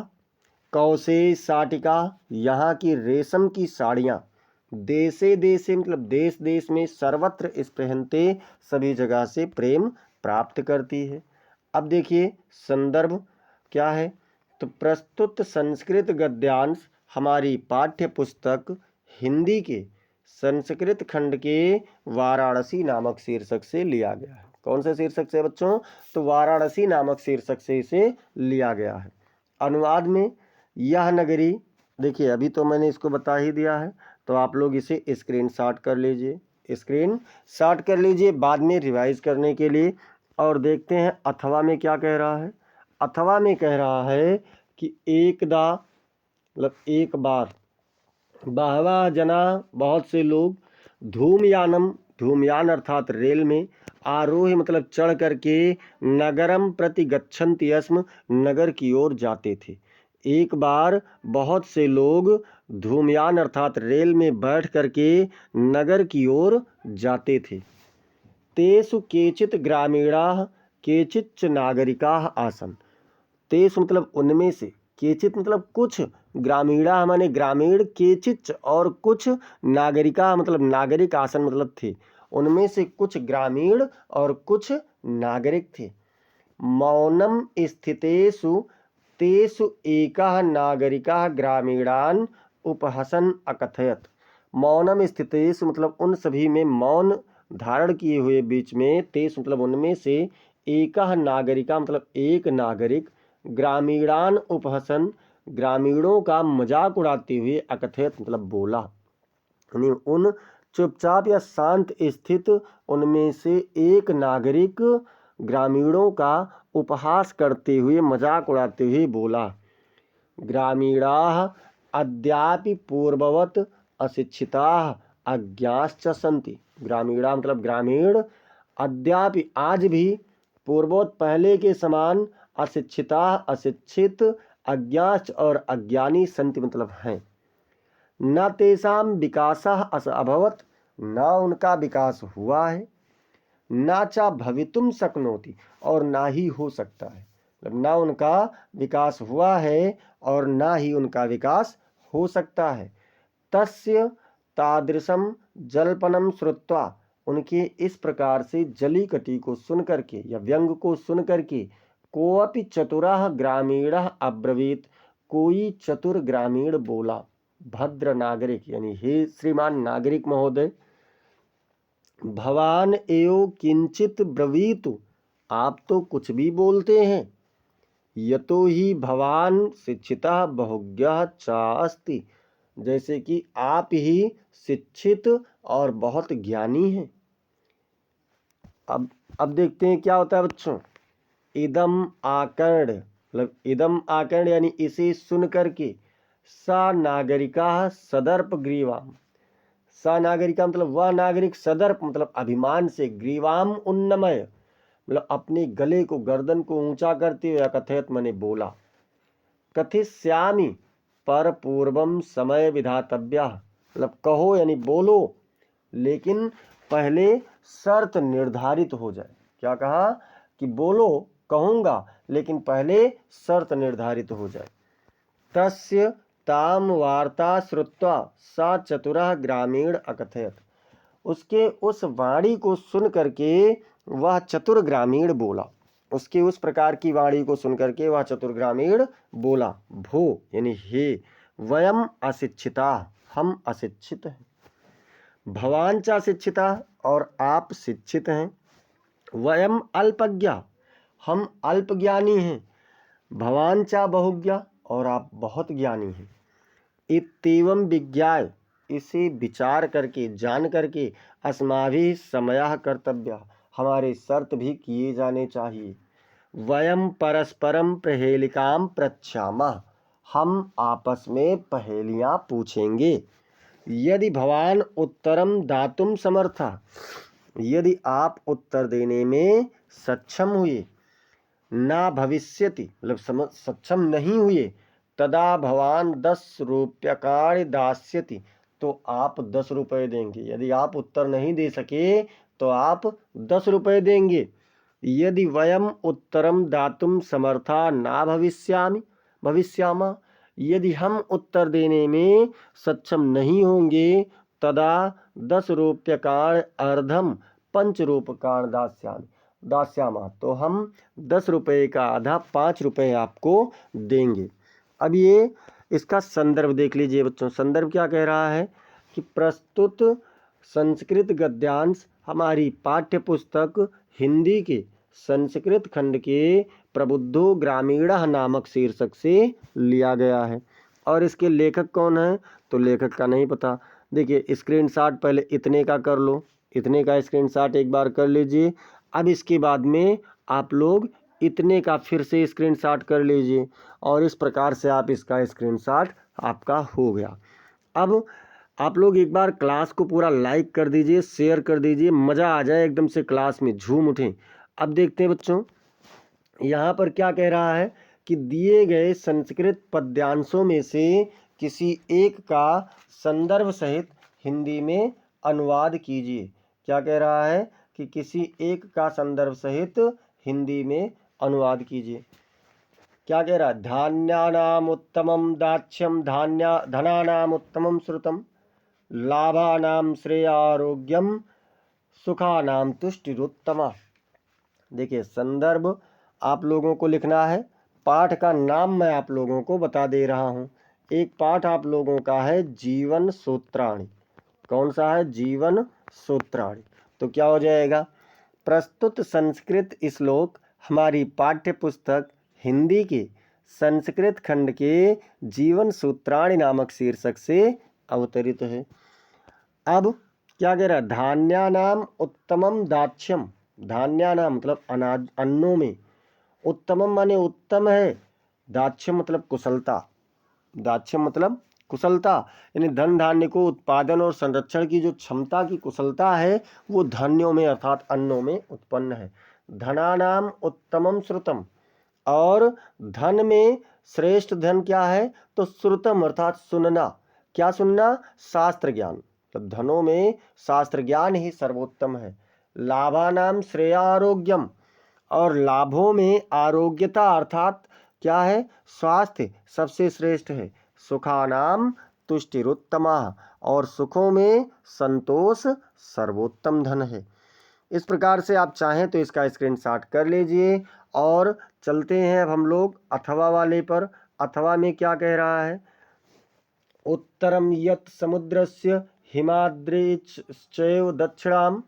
A: कौशेय साटिका यहाँ की रेशम की साड़ियाँ देशे देशे मतलब देश देश में सर्वत्र स्पृहन्ते सभी जगह से प्रेम प्राप्त करती है। अब देखिए संदर्भ क्या है। तो प्रस्तुत संस्कृत गद्यांश हमारी पाठ्य पुस्तक हिंदी के संस्कृत खंड के वाराणसी नामक शीर्षक से लिया गया है। कौन से शीर्षक से बच्चों? तो वाराणसी नामक शीर्षक से इसे लिया गया है। अनुवाद में यह नगरी देखिए अभी तो मैंने इसको बता ही दिया है, तो आप लोग इसे स्क्रीनशॉट कर लीजिए, स्क्रीनशॉट कर लीजिए बाद में रिवाइज करने के लिए। और देखते हैं अथवा में क्या कह रहा है। अथवा में कह रहा है कि एकदा मतलब एक बार, बहवा जना बहुत से लोग, धूमयानम धूमयान अर्थात रेल में, आरोह मतलब चढ़ करके, नगरम प्रति गच्छन्ति स्म नगर की ओर जाते थे। एक बार बहुत से लोग धूमयान अर्थात रेल में बैठ करके नगर की ओर जाते थे। तेषु केचित् ग्रामीणाः केचिच्च नागरिकाः आसन्। तेषु मतलब उनमें से, केचित मतलब कुछ, ग्रामीणा माने ग्रामीण, केचित और कुछ, नागरिका मतलब नागरिक आसन मतलब थे, उनमें से कुछ ग्रामीण और कुछ नागरिक थे। मौनम स्थितेषु तेषु एकः नागरिकः ग्रामीणान् उपहसन अकथयत। मौनम स्थितेषु मतलब उन सभी में, मौन धारण किए हुए बीच में, तेषु मतलब उनमें से, एकः नागरिका मतलब एक नागरिक, ग्रामीणान उपहसन ग्रामीणों का मजाक उड़ाते हुए, अकथयत मतलब बोला, यानी उन चुपचाप या शांत स्थित उनमें से एक नागरिक ग्रामीणों का उपहास करते हुए मजाक उड़ाते हुए बोला। ग्रामीणाः अद्यापि पूर्ववत अशिक्षिताः अज्ञाश्च सन्ति। ग्रामीणा मतलब ग्रामीण, अद्यापि आज भी, पूर्ववत पहले के समान, अशिक्षिता अशिक्षित, अज्ञाच और अज्ञानी, संति मतलब हैं। न तेषां विकासः अभवत् न उनका विकास हुआ है, न च भवितुम शक्नोति और ना ही हो सकता है। मतलब ना उनका विकास हुआ है और ना ही उनका विकास हो सकता है। तस्य तादृशम जल्पनम श्रुत्वा उनके इस प्रकार से जली कटी को सुन करके या व्यंग को सुन करके, कोअपि चतुरः ग्रामीणः अब्रवीत कोई चतुर ग्रामीण बोला। भद्र नागरिक यानी हे श्रीमान नागरिक महोदय, भवान एव किंचित ब्रवीतु आप तो कुछ भी बोलते हैं। यतो ही भवान शिक्षितः बहुज्ञः च अस्ति जैसे कि आप ही शिक्षित और बहुत ज्ञानी हैं। अब देखते हैं क्या होता है बच्चों। इदम आकर्ण मतलब इदम आकर्ण यानी इसे सुन करके, सा नागरिका सदर्प ग्रीवाम, सा नागरिका मतलब वह नागरिक, सदर्प मतलब अभिमान से, ग्रीवाम उन्नमय मतलब अपने गले को गर्दन को ऊंचा करते हुए, कथयत मने बोला। कथिष्यामि पर पूर्वम समय विधातव्या, मतलब कहो यानी बोलो, लेकिन पहले शर्त निर्धारित हो जाए। क्या कहा कि बोलो, कहूँगा, लेकिन पहले शर्त निर्धारित हो जाए। तस्य ताम वार्ता श्रुत्वा सा चतुरः ग्रामीण अकथयत, उसके उस वाणी को सुन करके वह चतुर ग्रामीण बोला। उसके उस प्रकार की वाणी को सुन करके वह चतुर ग्रामीण बोला, भो यानी हे, वयम अशिक्षिता, हम अशिक्षित हैं, भवान च अशिक्षिता, और आप शिक्षित हैं, वयम अल्पज्ञा, हम अल्प ज्ञानी हैं, भवान च बहुज्ञा, और आप बहुत ज्ञानी हैं। इत्येवं विज्ञाय, इसे विचार करके जान करके, अस्माभिः समयः कर्तव्यः, हमारे शर्त भी किए जाने चाहिए। वयम परस्परम प्रहेलिकाम पृच्छामः, हम आपस में पहेलियां पूछेंगे। यदि भवान उत्तरम दातुम समर्था, यदि आप उत्तर देने में सक्षम हुए, ना भविष्यति मतलब सक्षम नहीं हुए, तदा भवान 10 रूप्यकाणि दास्यति, तो आप 10 रुपये देंगे। यदि आप उत्तर नहीं दे सके तो आप 10 रुपये देंगे। यदि वयम उत्तरम दातुम समर्था ना भविष्यामः, यदि हम उत्तर देने में सक्षम नहीं होंगे, तदा 10 रूप्यकाणि अर्धम 5 रूप्यकाणि दास्यामः, तो हम 10 रुपये का आधा 5 रुपये आपको देंगे। अब ये इसका संदर्भ देख लीजिए बच्चों। संदर्भ क्या कह रहा है कि प्रस्तुत संस्कृत गद्यांश हमारी पाठ्य पुस्तक हिंदी के संस्कृत खंड के प्रबुद्धो ग्रामीणः नामक शीर्षक से लिया गया है। और इसके लेखक कौन है, तो लेखक का नहीं पता। देखिए स्क्रीनशॉट पहले इतने का कर लो, इतने का स्क्रीनशॉट एक बार कर लीजिए। अब इसके बाद में आप लोग इतने का फिर से स्क्रीनशॉट कर लीजिए, और इस प्रकार से आप इसका स्क्रीनशॉट आपका हो गया। अब आप लोग एक बार क्लास को पूरा लाइक कर दीजिए, शेयर कर दीजिए, मज़ा आ जाए एकदम से, क्लास में झूम उठें। अब देखते हैं बच्चों, यहाँ पर क्या कह रहा है कि दिए गए संस्कृत पद्यांशों में से किसी एक का संदर्भ सहित हिंदी में अनुवाद कीजिए। क्या कह रहा है कि किसी एक का संदर्भ सहित हिंदी में अनुवाद कीजिए। क्या कह रहा है, धान्यानाम उत्तमम दाक्ष्यम धनानाम उत्तमम श्रुतम, लाभानाम श्रेयारोग्यम, सुखानाम तुष्टिरुत्तमा। देखिए संदर्भ आप लोगों को लिखना है, पाठ का नाम मैं आप लोगों को बता दे रहा हूँ। एक पाठ आप लोगों का है जीवन सूत्राणि। कौन सा है, जीवन सूत्राणि। तो क्या हो जाएगा, प्रस्तुत संस्कृत श्लोक हमारी पाठ्य पुस्तक हिंदी के संस्कृत खंड के जीवन सूत्राणि नामक शीर्षक से अवतरित है। अब क्या कह रहा है, धान्यानाम उत्तमम दाक्ष्यम, धान्यानाम मतलब अनाज, अन्नों में, उत्तमम माने उत्तम है, दाक्ष्यम मतलब कुशलता, दाक्ष्यम मतलब कुशलता, यानी धन धान्य को उत्पादन और संरक्षण की जो क्षमता की कुशलता है वो धान्यों में अर्थात अन्नों में उत्पन्न है। धनानाम उत्तमम श्रुतम, और धन में श्रेष्ठ धन क्या है, तो श्रुतम अर्थात सुनना। क्या सुनना, शास्त्र ज्ञान, तो धनों में शास्त्र ज्ञान ही सर्वोत्तम है। लाभानाम श्रेयारोग्यम, और लाभों में आरोग्यता अर्थात क्या है, स्वास्थ्य सबसे श्रेष्ठ है। सुखानाम तुष्टिरुत्तमा, और सुखों में संतोष सर्वोत्तम धन है। इस प्रकार से आप चाहें तो इसका स्क्रीनशॉट कर लीजिए। और चलते हैं अब हम लोग अथवा वाले पर। अथवा में क्या कह रहा है, उत्तरम यत् समुद्रस्य हिमाद्रिश्चैव दक्षिणाम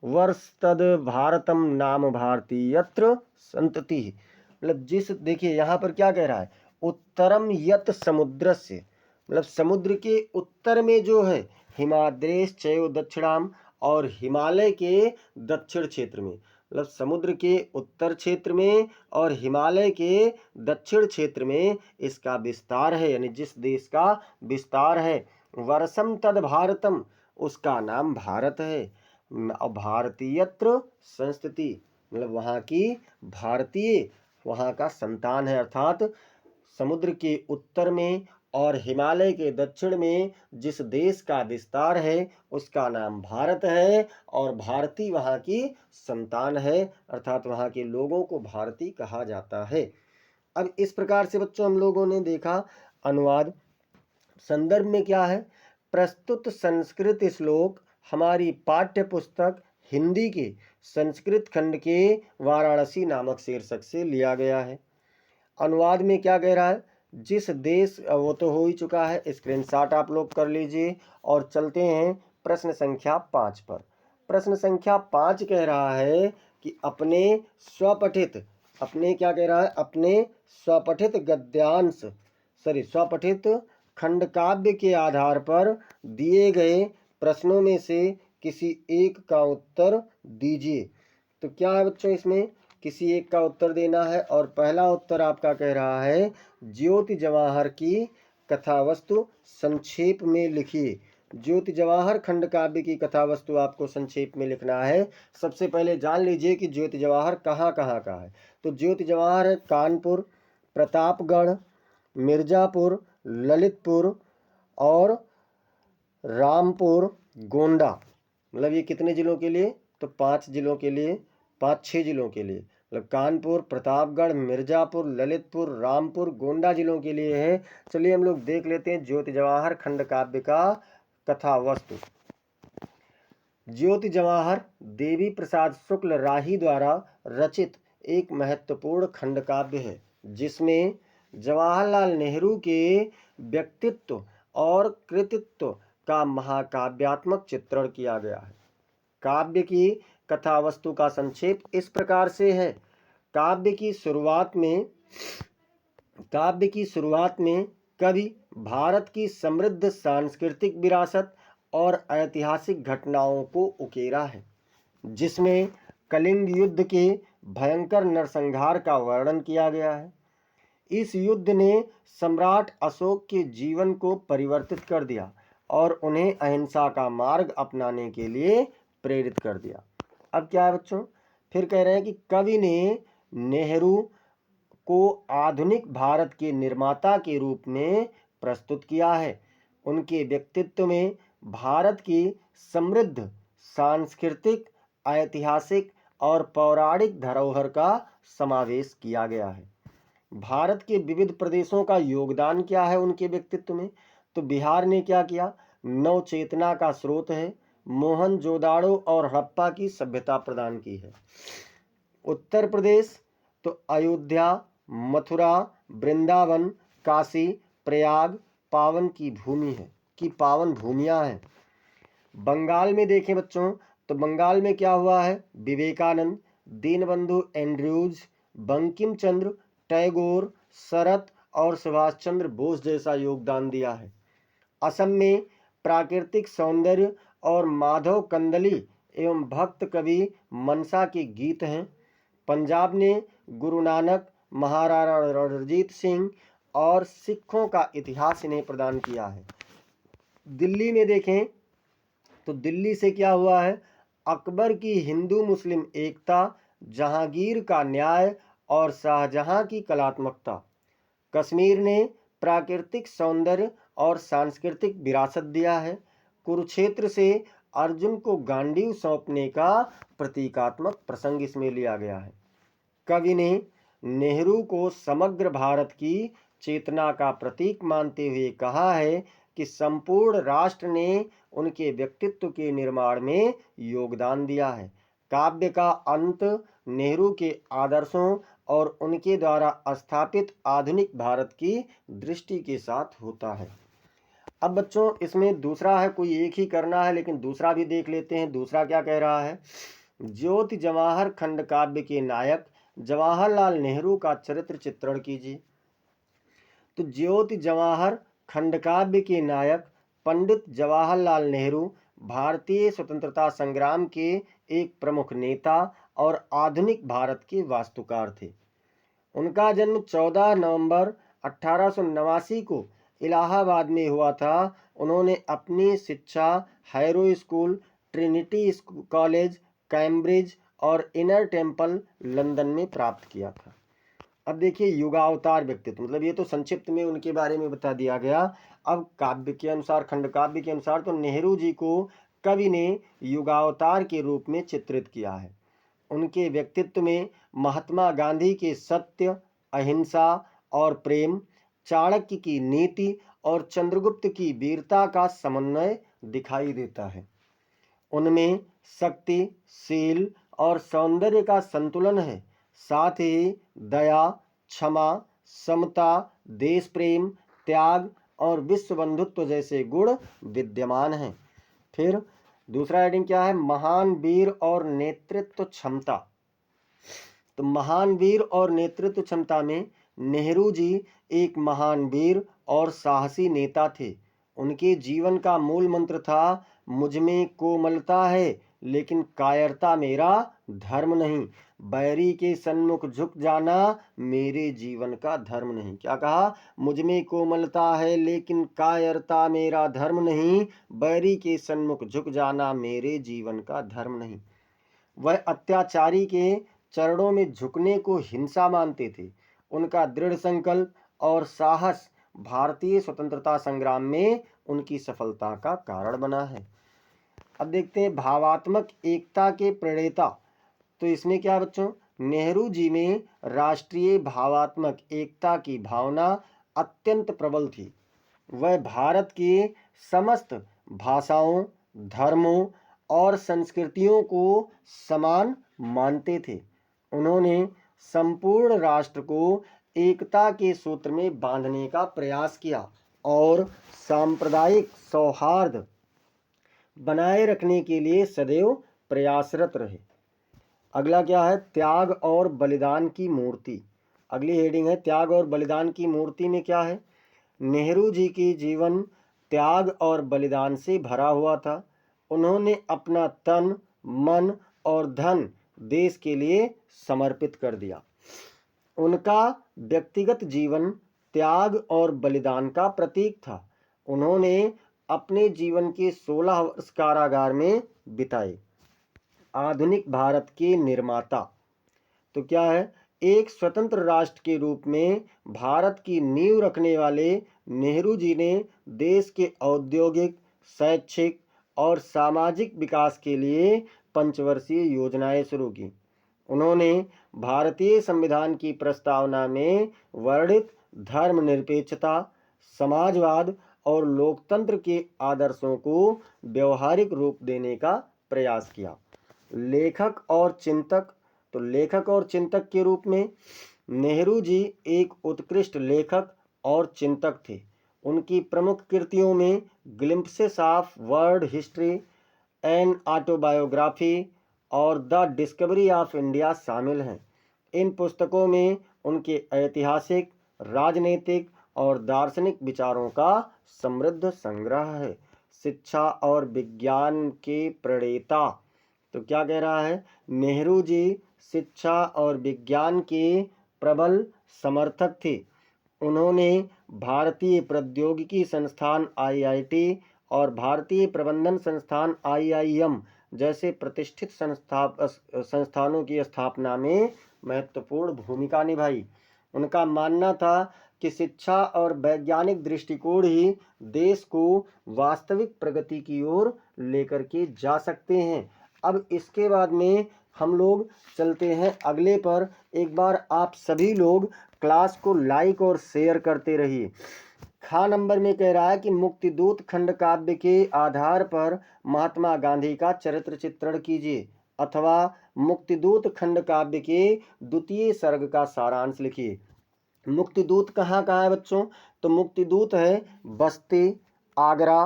A: वर्षतद भारतम नाम भारती यत्र संतति। मतलब जिस, देखिए यहाँ पर क्या कह रहा है, उत्तरम यत् समुद्रस्य, मतलब समुद्र के उत्तर में जो है, हिमाद्रेश चैव दक्षिणाम, और हिमालय के दक्षिण क्षेत्र में, मतलब समुद्र के उत्तर क्षेत्र में और हिमालय के दक्षिण क्षेत्र में इसका विस्तार है, यानी जिस देश का विस्तार है। वर्षम तद भारतम, उसका नाम भारत है। भारतीयत्र संस्थिति, मतलब वहाँ की भारतीय, वहाँ का संतान है, अर्थात समुद्र के उत्तर में और हिमालय के दक्षिण में जिस देश का विस्तार है उसका नाम भारत है, और भारतीय वहाँ की संतान है, अर्थात वहाँ के लोगों को भारतीय कहा जाता है। अब इस प्रकार से बच्चों हम लोगों ने देखा अनुवाद। संदर्भ में क्या है? प्रस्तुत संस्कृत श्लोक हमारी पाठ्य पुस्तक हिंदी के संस्कृत खंड के वाराणसी नामक शीर्षक से लिया गया है। अनुवाद में क्या कह रहा है? जिस देश, वो तो हो ही चुका है, स्क्रीनशॉट आप लोग कर लीजिए और चलते हैं प्रश्न संख्या 5 पर। प्रश्न संख्या 5 कह रहा है कि अपने स्वपठित, अपने क्या कह रहा है? अपने स्वपठित गद्यांश स्वपठित खंडकाव्य के आधार पर दिए गए प्रश्नों में से किसी एक का उत्तर दीजिए। तो क्या है बच्चों? इसमें किसी एक का उत्तर देना है, और पहला उत्तर आपका कह रहा है ज्योति जवाहर की कथावस्तु संक्षेप में लिखिए। ज्योति जवाहर खंड काव्य की कथावस्तु आपको संक्षेप में लिखना है। सबसे पहले जान लीजिए कि ज्योति जवाहर कहाँ कहाँ का है। तो ज्योति जवाहर है कानपुर, प्रतापगढ़, मिर्जापुर, ललितपुर और रामपुर, गोंडा। मतलब ये कितने जिलों के लिए? तो 5 जिलों के लिए, 5-6 जिलों के लिए। मतलब कानपुर, प्रतापगढ़, मिर्जापुर, ललितपुर, रामपुर, गोंडा जिलों के लिए है। चलिए हम लोग देख लेते हैं ज्योति जवाहर खंड काव्य का कथा वस्तु। ज्योति जवाहर देवी प्रसाद शुक्ल राही द्वारा रचित एक महत्वपूर्ण खंड काव्य है, जिसमें जवाहरलाल नेहरू के व्यक्तित्व और कृतित्व का महाकाव्यात्मक चित्रण किया गया है। काव्य की कथा वस्तु का संक्षेप इस प्रकार से है। काव्य की शुरुआत में कवि भारत की समृद्ध सांस्कृतिक विरासत और ऐतिहासिक घटनाओं को उकेरा है, जिसमें कलिंग युद्ध के भयंकर नरसंहार का वर्णन किया गया है। इस युद्ध ने सम्राट अशोक के जीवन को परिवर्तित कर दिया और उन्हें अहिंसा का मार्ग अपनाने के लिए प्रेरित कर दिया। अब क्या है बच्चों? फिर कह रहे हैं कि कवि ने नेहरू को आधुनिक भारत के निर्माता के रूप में प्रस्तुत किया है। उनके व्यक्तित्व में भारत की समृद्ध सांस्कृतिक, ऐतिहासिक और पौराणिक धरोहर का समावेश किया गया है। भारत के विविध प्रदेशों का योगदान क्या है उनके व्यक्तित्व में? तो बिहार ने क्या किया? नव चेतना का स्रोत है, मोहनजोदाड़ो और हड़प्पा की सभ्यता प्रदान की है। उत्तर प्रदेश तो अयोध्या, मथुरा, वृंदावन, काशी, प्रयाग पावन भूमियां हैं। बंगाल में देखें बच्चों, तो बंगाल में क्या हुआ है? विवेकानंद, दीनबंधु एंड्रयूज, बंकिम चंद्र, टैगोर, शरत और सुभाष चंद्र बोस जैसा योगदान दिया है। असम में प्राकृतिक सौंदर्य और माधव कंदली एवं भक्त कवि मनसा के गीत हैं। पंजाब ने गुरु नानक, महाराणा रणजीत सिंह और सिखों का इतिहास इन्हें प्रदान किया है। दिल्ली में देखें तो दिल्ली से क्या हुआ है? अकबर की हिंदू मुस्लिम एकता, जहांगीर का न्याय और शाहजहां की कलात्मकता। कश्मीर ने प्राकृतिक सौंदर्य और सांस्कृतिक विरासत दिया है। कुरुक्षेत्र से अर्जुन को गांडीव सौंपने का प्रतीकात्मक प्रसंग इसमें लिया गया है। कवि ने नेहरू को समग्र भारत की चेतना का प्रतीक मानते हुए कहा है कि संपूर्ण राष्ट्र ने उनके व्यक्तित्व के निर्माण में योगदान दिया है। काव्य का अंत नेहरू के आदर्शों और उनके द्वारा स्थापित आधुनिक भारत की दृष्टि के साथ होता है। अब बच्चों इसमें दूसरा है, कोई एक ही करना है लेकिन दूसरा भी देख लेते हैं। दूसरा क्या कह रहा है? ज्योति जवाहर खंड काव्य के नायक जवाहरलाल नेहरू का चरित्र चित्रण कीजिए। तो ज्योति जवाहर खंड काव्य के नायक पंडित जवाहरलाल नेहरू भारतीय स्वतंत्रता संग्राम के एक प्रमुख नेता और आधुनिक भारत के वास्तुकार थे। उनका जन्म 14 नवंबर 1889 को इलाहाबाद में हुआ था। उन्होंने अपनी शिक्षा harrow school, Trinity college, Cambridge और इनर टेम्पल लंदन में प्राप्त किया था। अब देखिए युगावतार व्यक्तित्व, मतलब ये तो संक्षिप्त में उनके बारे में बता दिया गया। अब काव्य के अनुसार, खंड काव्य के अनुसार, तो नेहरू जी को कवि ने युगावतार के रूप में चित्रित किया है। उनके व्यक्तित्व में महात्मा गांधी के सत्य, अहिंसा और प्रेम, चाणक्य की नीति और चंद्रगुप्त की वीरता का समन्वय दिखाई देता है। उनमें शक्ति, शील और सौंदर्य का संतुलन है। साथ ही दया, क्षमा, समता, देश प्रेम, त्याग और विश्व बंधुत्व जैसे गुण विद्यमान हैं। फिर दूसरा हेडिंग क्या है? महान वीर और नेतृत्व क्षमता। तो महान वीर और नेतृत्व क्षमता में नेहरू जी एक महान वीर और साहसी नेता थे। उनके जीवन का मूल मंत्र था, मुझ में कोमलता है लेकिन कायरता मेरा धर्म नहीं, बैरी के सन्मुख झुक जाना मेरे जीवन का धर्म नहीं। क्या कहा? मुझ में कोमलता है लेकिन कायरता मेरा धर्म नहीं, बैरी के सन्मुख झुक जाना मेरे जीवन का धर्म नहीं। वह अत्याचारी के चरणों में झुकने को हिंसा मानते थे। उनका दृढ़ संकल्प और साहस भारतीय स्वतंत्रता संग्राम में उनकी सफलता का कारण बना है। अब देखते हैं भावात्मक एकता के प्रणेता। तो इसमें क्या बच्चों? नेहरू जी में राष्ट्रीय भावात्मक एकता की भावना अत्यंत प्रबल थी। वह भारत के समस्त भाषाओं, धर्मों और संस्कृतियों को समान मानते थे। उन्होंने संपूर्ण राष्ट्र को एकता के सूत्र में बांधने का प्रयास किया और सांप्रदायिक सौहार्द बनाए रखने के लिए सदैव प्रयासरत रहे। अगला क्या है? त्याग और बलिदान की मूर्ति। अगली हेडिंग है त्याग और बलिदान की मूर्ति में क्या है? नेहरू जी की जीवन त्याग और बलिदान से भरा हुआ था। उन्होंने अपना तन, मन और धन देश के लिए समर्पित कर दिया। उनका व्यक्तिगत जीवन त्याग और बलिदान का प्रतीक था। उन्होंने अपने जीवन के 16 वर्ष कारागार में बिताए। आधुनिक भारत के निर्माता। तो क्या है? एक स्वतंत्र राष्ट्र के रूप में भारत की नींव रखने वाले नेहरू जी ने देश के औद्योगिक, शैक्षिक और सामाजिक विकास के लिए पंचवर्षीय योजनाएं शुरू की। उन्होंने भारतीय संविधान की प्रस्तावना में वर्णित धर्मनिरपेक्षता, समाजवाद और लोकतंत्र के आदर्शों को व्यवहारिक रूप देने का प्रयास किया। लेखक और चिंतक। तो लेखक और चिंतक के रूप में नेहरू जी एक उत्कृष्ट लेखक और चिंतक थे। उनकी प्रमुख कृतियों में glimpses of world history, an autobiography और द डिस्कवरी ऑफ इंडिया शामिल हैं। इन पुस्तकों में उनके ऐतिहासिक, राजनीतिक और दार्शनिक विचारों का समृद्ध संग्रह है। शिक्षा और विज्ञान के प्रणेता। तो क्या कह रहा है? नेहरू जी शिक्षा और विज्ञान के प्रबल समर्थक थे। उन्होंने भारतीय प्रौद्योगिकी संस्थान IIT और भारतीय प्रबंधन संस्थान IIM जैसे प्रतिष्ठित संस्थानों की स्थापना में महत्वपूर्ण भूमिका निभाई। उनका मानना था कि शिक्षा और वैज्ञानिक दृष्टिकोण ही देश को वास्तविक प्रगति की ओर लेकर के जा सकते हैं। अब इसके बाद में हम लोग चलते हैं अगले पर। एक बार आप सभी लोग क्लास को लाइक और शेयर करते रहिए। खा नंबर में कह रहा है कि मुक्तिदूत खंड काव्य के आधार पर महात्मा गांधी का चरित्र चित्रण कीजिए, अथवा मुक्तिदूत खंड काव्य के द्वितीय सर्ग का सारांश लिखिए। मुक्तिदूत कहाँ है बच्चों? तो मुक्तिदूत है बस्ती, आगरा,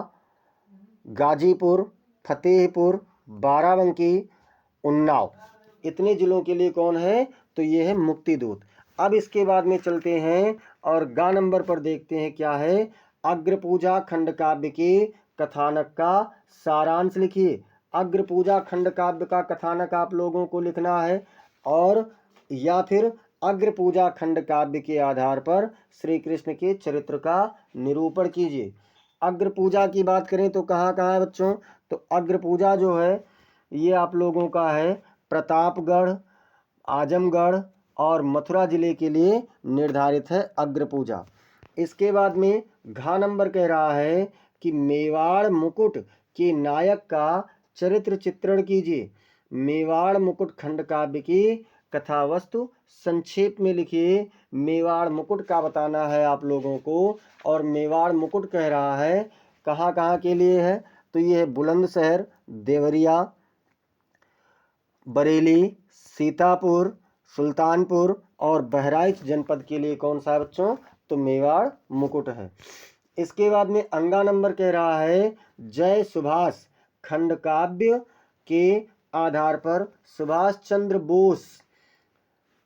A: गाजीपुर, फतेहपुर, बाराबंकी, उन्नाव, इतने जिलों के लिए कौन है? तो ये है मुक्तिदूत। अब इसके बाद में चलते हैं और गा नंबर पर देखते हैं क्या है। अग्रपूजा खंड काव्य के कथानक का सारांश लिखिए। अग्रपूजा खंड काव्य का कथानक आप लोगों को लिखना है, और या फिर अग्रपूजा खंड काव्य के आधार पर श्री कृष्ण के चरित्र का निरूपण कीजिए। अग्रपूजा की बात करें तो कहाँ है बच्चों? तो अग्रपूजा जो है ये आप लोगों का है प्रतापगढ़, आजमगढ़, और मथुरा जिले के लिए निर्धारित है अग्रपूजा। इसके बाद में घ नंबर कह रहा है कि मेवाड़ मुकुट के नायक का चरित्र चित्रण कीजिए। मेवाड़ मुकुट खंड काव्य की कथा वस्तु संक्षेप में लिखिए। मेवाड़ मुकुट का बताना है आप लोगों को, और मेवाड़ मुकुट कह रहा है कहाँ कहाँ के लिए है, तो ये है बुलंदशहर, देवरिया, बरेली, सीतापुर, सुल्तानपुर और बहराइच जनपद के लिए कौन सा है बच्चों, तो मेवाड़ मुकुट है। इसके बाद में अंगा नंबर कह रहा है जय सुभाष खंड काव्य के आधार पर सुभाष चंद्र बोस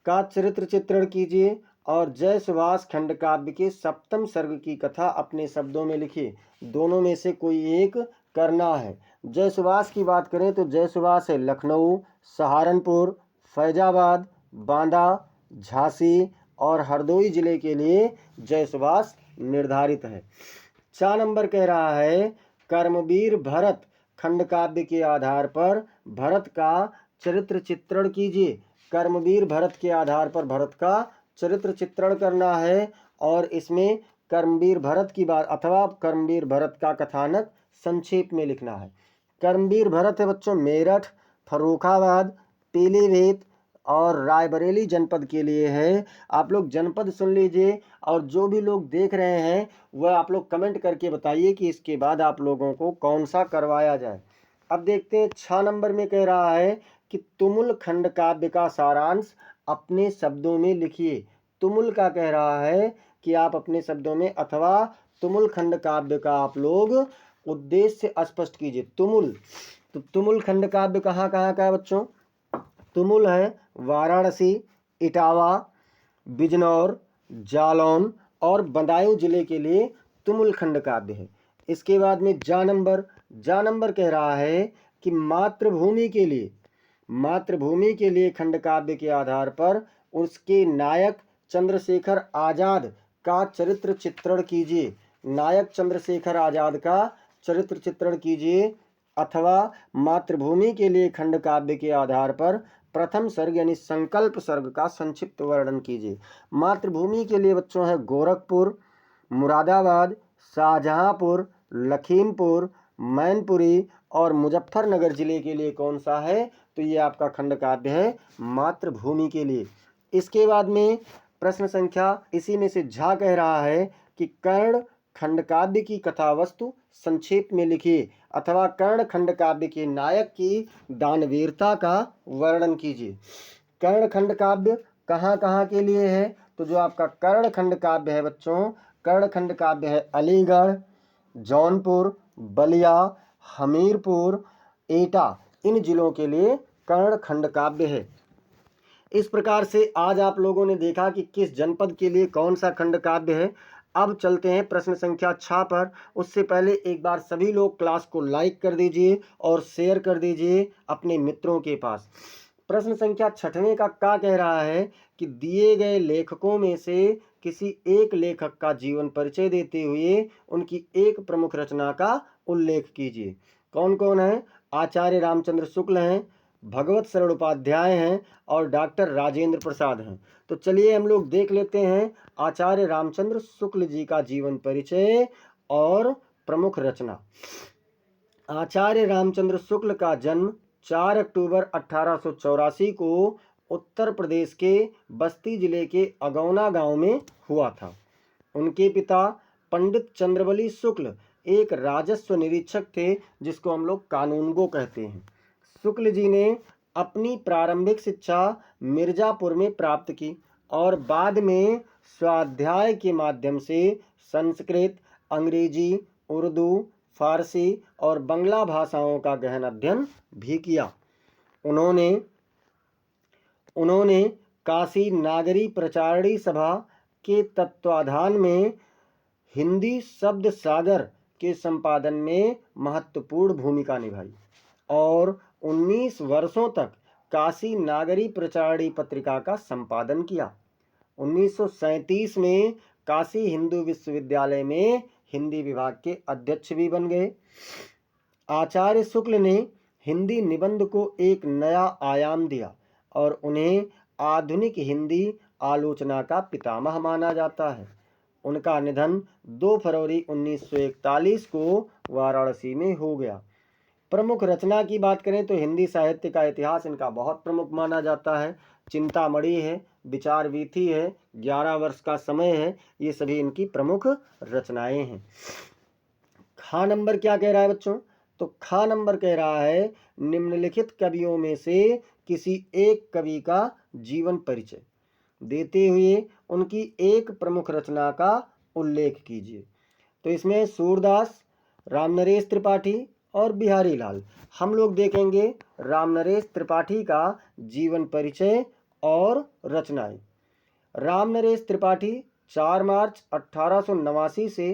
A: का चरित्र चित्रण कीजिए और जय सुभाष खंड काव्य के सप्तम सर्ग की कथा अपने शब्दों में लिखिए। दोनों में से कोई एक करना है। जय सुभाष की बात करें तो जय सुभाष है लखनऊ, सहारनपुर, फैजाबाद, बांदा, झांसी और हरदोई जिले के लिए जय सुभाष निर्धारित है। 4 नंबर कह रहा है कर्मवीर भरत खंड काव्य के आधार पर भरत का चरित्र चित्रण कीजिए। कर्मवीर भरत के आधार पर भरत का चरित्र चित्रण करना है और इसमें कर्मवीर भरत की बात अथवा कर्मवीर भरत का कथानक संक्षेप में लिखना है। कर्मवीर भरत है बच्चों मेरठ, फर्रुखाबाद, पीलीभीत और रायबरेली जनपद के लिए है। आप लोग जनपद सुन लीजिए और जो भी लोग देख रहे हैं वह आप लोग कमेंट करके बताइए कि इसके बाद आप लोगों को कौन सा करवाया जाए। अब देखते हैं 6 नंबर में कह रहा है कि तुमुल खंड काव्य का सारांश अपने शब्दों में लिखिए। तुमुल का कह रहा है कि आप अपने शब्दों में अथवा तुमुल खंड काव्य का आप लोग उद्देश्य स्पष्ट कीजिए। तुमुल, तो तुमुल खंड काव्य कहाँ कहाँ का है बच्चों, तुमुल है वाराणसी, इटावा, बिजनौर, जालौन और बदायूं जिले के लिए तुमुल खंड काव्य है। इसके बाद में जा नंबर कह रहा है कि मातृभूमि के लिए खंड काव्य के आधार पर उसके नायक चंद्रशेखर आजाद का चरित्र चित्रण कीजिए। नायक चंद्रशेखर आजाद का चरित्र चित्रण कीजिए अथवा मातृभूमि के लिए खंड काव्य के आधार पर प्रथम सर्ग यानी संकल्प सर्ग का संक्षिप्त वर्णन कीजिए। मातृभूमि के लिए बच्चों है गोरखपुर, मुरादाबाद, शाहजहांपुर, लखीमपुर, मैनपुरी और मुजफ्फरनगर जिले के लिए कौन सा है, तो ये आपका खंड काव्य है मातृभूमि के लिए। इसके बाद में प्रश्न संख्या इसी में से झा कह रहा है कि कर्ण खंड काव्य की कथा वस्तु संक्षेप में लिखिए अथवा कर्ण खंड काव्य के नायक की दानवीरता का वर्णन कीजिए। कर्ण खंड काव्य कहाँ कहाँ के लिए है, तो जो आपका कर्ण खंड काव्य है बच्चों, कर्ण खंड काव्य है अलीगढ़, जौनपुर, बलिया, हमीरपुर, एटा, इन जिलों के लिए कर्ण खंड काव्य है। इस प्रकार से आज आप लोगों ने देखा कि किस जनपद के लिए कौन सा खंड काव्य है। अब चलते हैं प्रश्न संख्या 6 पर। उससे पहले एक बार सभी लोग क्लास को लाइक कर दीजिए और शेयर कर दीजिए अपने मित्रों के पास। प्रश्न संख्या 6वें का क्या कह रहा है कि दिए गए लेखकों में से किसी एक लेखक का जीवन परिचय देते हुए उनकी एक प्रमुख रचना का उल्लेख कीजिए। कौन कौन है, आचार्य रामचंद्र शुक्ल हैं, भगवत शरण उपाध्याय हैं और डॉक्टर राजेंद्र प्रसाद हैं। तो चलिए हम लोग देख लेते हैं आचार्य रामचंद्र शुक्ल जी का जीवन परिचय और प्रमुख रचना। आचार्य रामचंद्र शुक्ल का जन्म 4 अक्टूबर 1884 को उत्तर प्रदेश के बस्ती जिले के अगौना गांव में हुआ था। उनके पिता पंडित चंद्रबली शुक्ल एक राजस्व निरीक्षक थे, जिसको हम लोग कानूनगो कहते हैं। शुक्ल जी ने अपनी प्रारंभिक शिक्षा मिर्जापुर में प्राप्त की और बाद में स्वाध्याय के माध्यम से संस्कृत, अंग्रेजी, उर्दू, फारसी और बंगला भाषाओं का गहन अध्ययन भी किया। उन्होंने काशी नागरी प्रचारणी सभा के तत्वाधान में हिंदी शब्द सागर के संपादन में महत्वपूर्ण भूमिका निभाई और 19 वर्षों तक काशी नागरी प्रचारणी पत्रिका का संपादन किया। 1937 में काशी हिंदू विश्वविद्यालय में हिंदी विभाग के अध्यक्ष भी बन गए। आचार्य शुक्ल ने हिंदी निबंध को एक नया आयाम दिया और उन्हें आधुनिक हिंदी आलोचना का पितामह माना जाता है। उनका निधन 2 फरवरी 1941 को वाराणसी में हो गया। प्रमुख रचना की बात करें तो हिंदी साहित्य का इतिहास इनका बहुत प्रमुख माना जाता है। चिंतामणि है, विचार वीथी है, 11 वर्ष का समय है, ये सभी इनकी प्रमुख रचनाएं हैं। खा नंबर क्या कह रहा है बच्चों? तो खा नंबर कह रहा है निम्नलिखित कवियों में से किसी एक कवि का जीवन परिचय देते हुए उनकी एक प्रमुख रचना का उल्लेख कीजिए। तो इसमें सूरदास, रामनरेश त्रिपाठी और बिहारी लाल। हम लोग देखेंगे रामनरेश त्रिपाठी का जीवन परिचय और रचनाएं। रामनरेश त्रिपाठी 4 मार्च 1889 से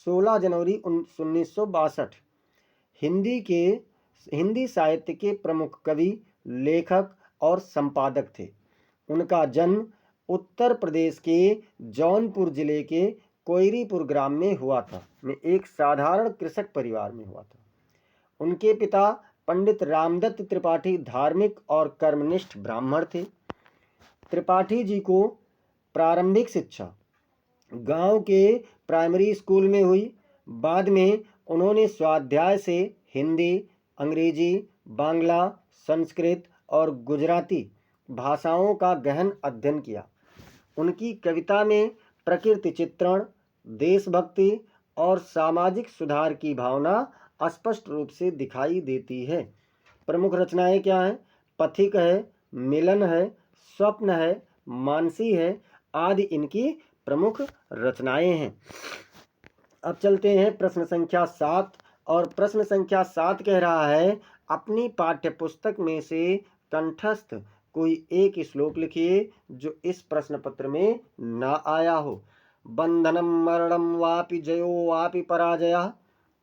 A: 16 जनवरी 1962 हिंदी साहित्य के प्रमुख कवि, लेखक और संपादक थे। उनका जन्म उत्तर प्रदेश के जौनपुर जिले के कोयरीपुर ग्राम में हुआ था। में एक साधारण कृषक परिवार में हुआ था। उनके पिता पंडित रामदत्त त्रिपाठी धार्मिक और कर्मनिष्ठ ब्राह्मण थे। त्रिपाठी जी को प्रारंभिक शिक्षा गांव के प्राइमरी स्कूल में हुई। बाद में उन्होंने स्वाध्याय से हिंदी, अंग्रेजी, बांग्ला, संस्कृत और गुजराती भाषाओं का गहन अध्ययन किया। उनकी कविता में प्रकृति चित्रण, देशभक्ति और सामाजिक सुधार की भावना स्पष्ट रूप से दिखाई देती है। प्रमुख रचनाएं क्या हैं? पथिक है, मिलन है, स्वप्न है, मानसी है आदि इनकी प्रमुख रचनाएं हैं। अब चलते हैं प्रश्न संख्या 7 और प्रश्न संख्या 7 कह रहा है अपनी पाठ्य पुस्तक में से कंठस्थ कोई एक श्लोक लिखिए जो इस प्रश्न पत्र में ना आया हो। बंधनम मरणम वापि जयो वापि पराजय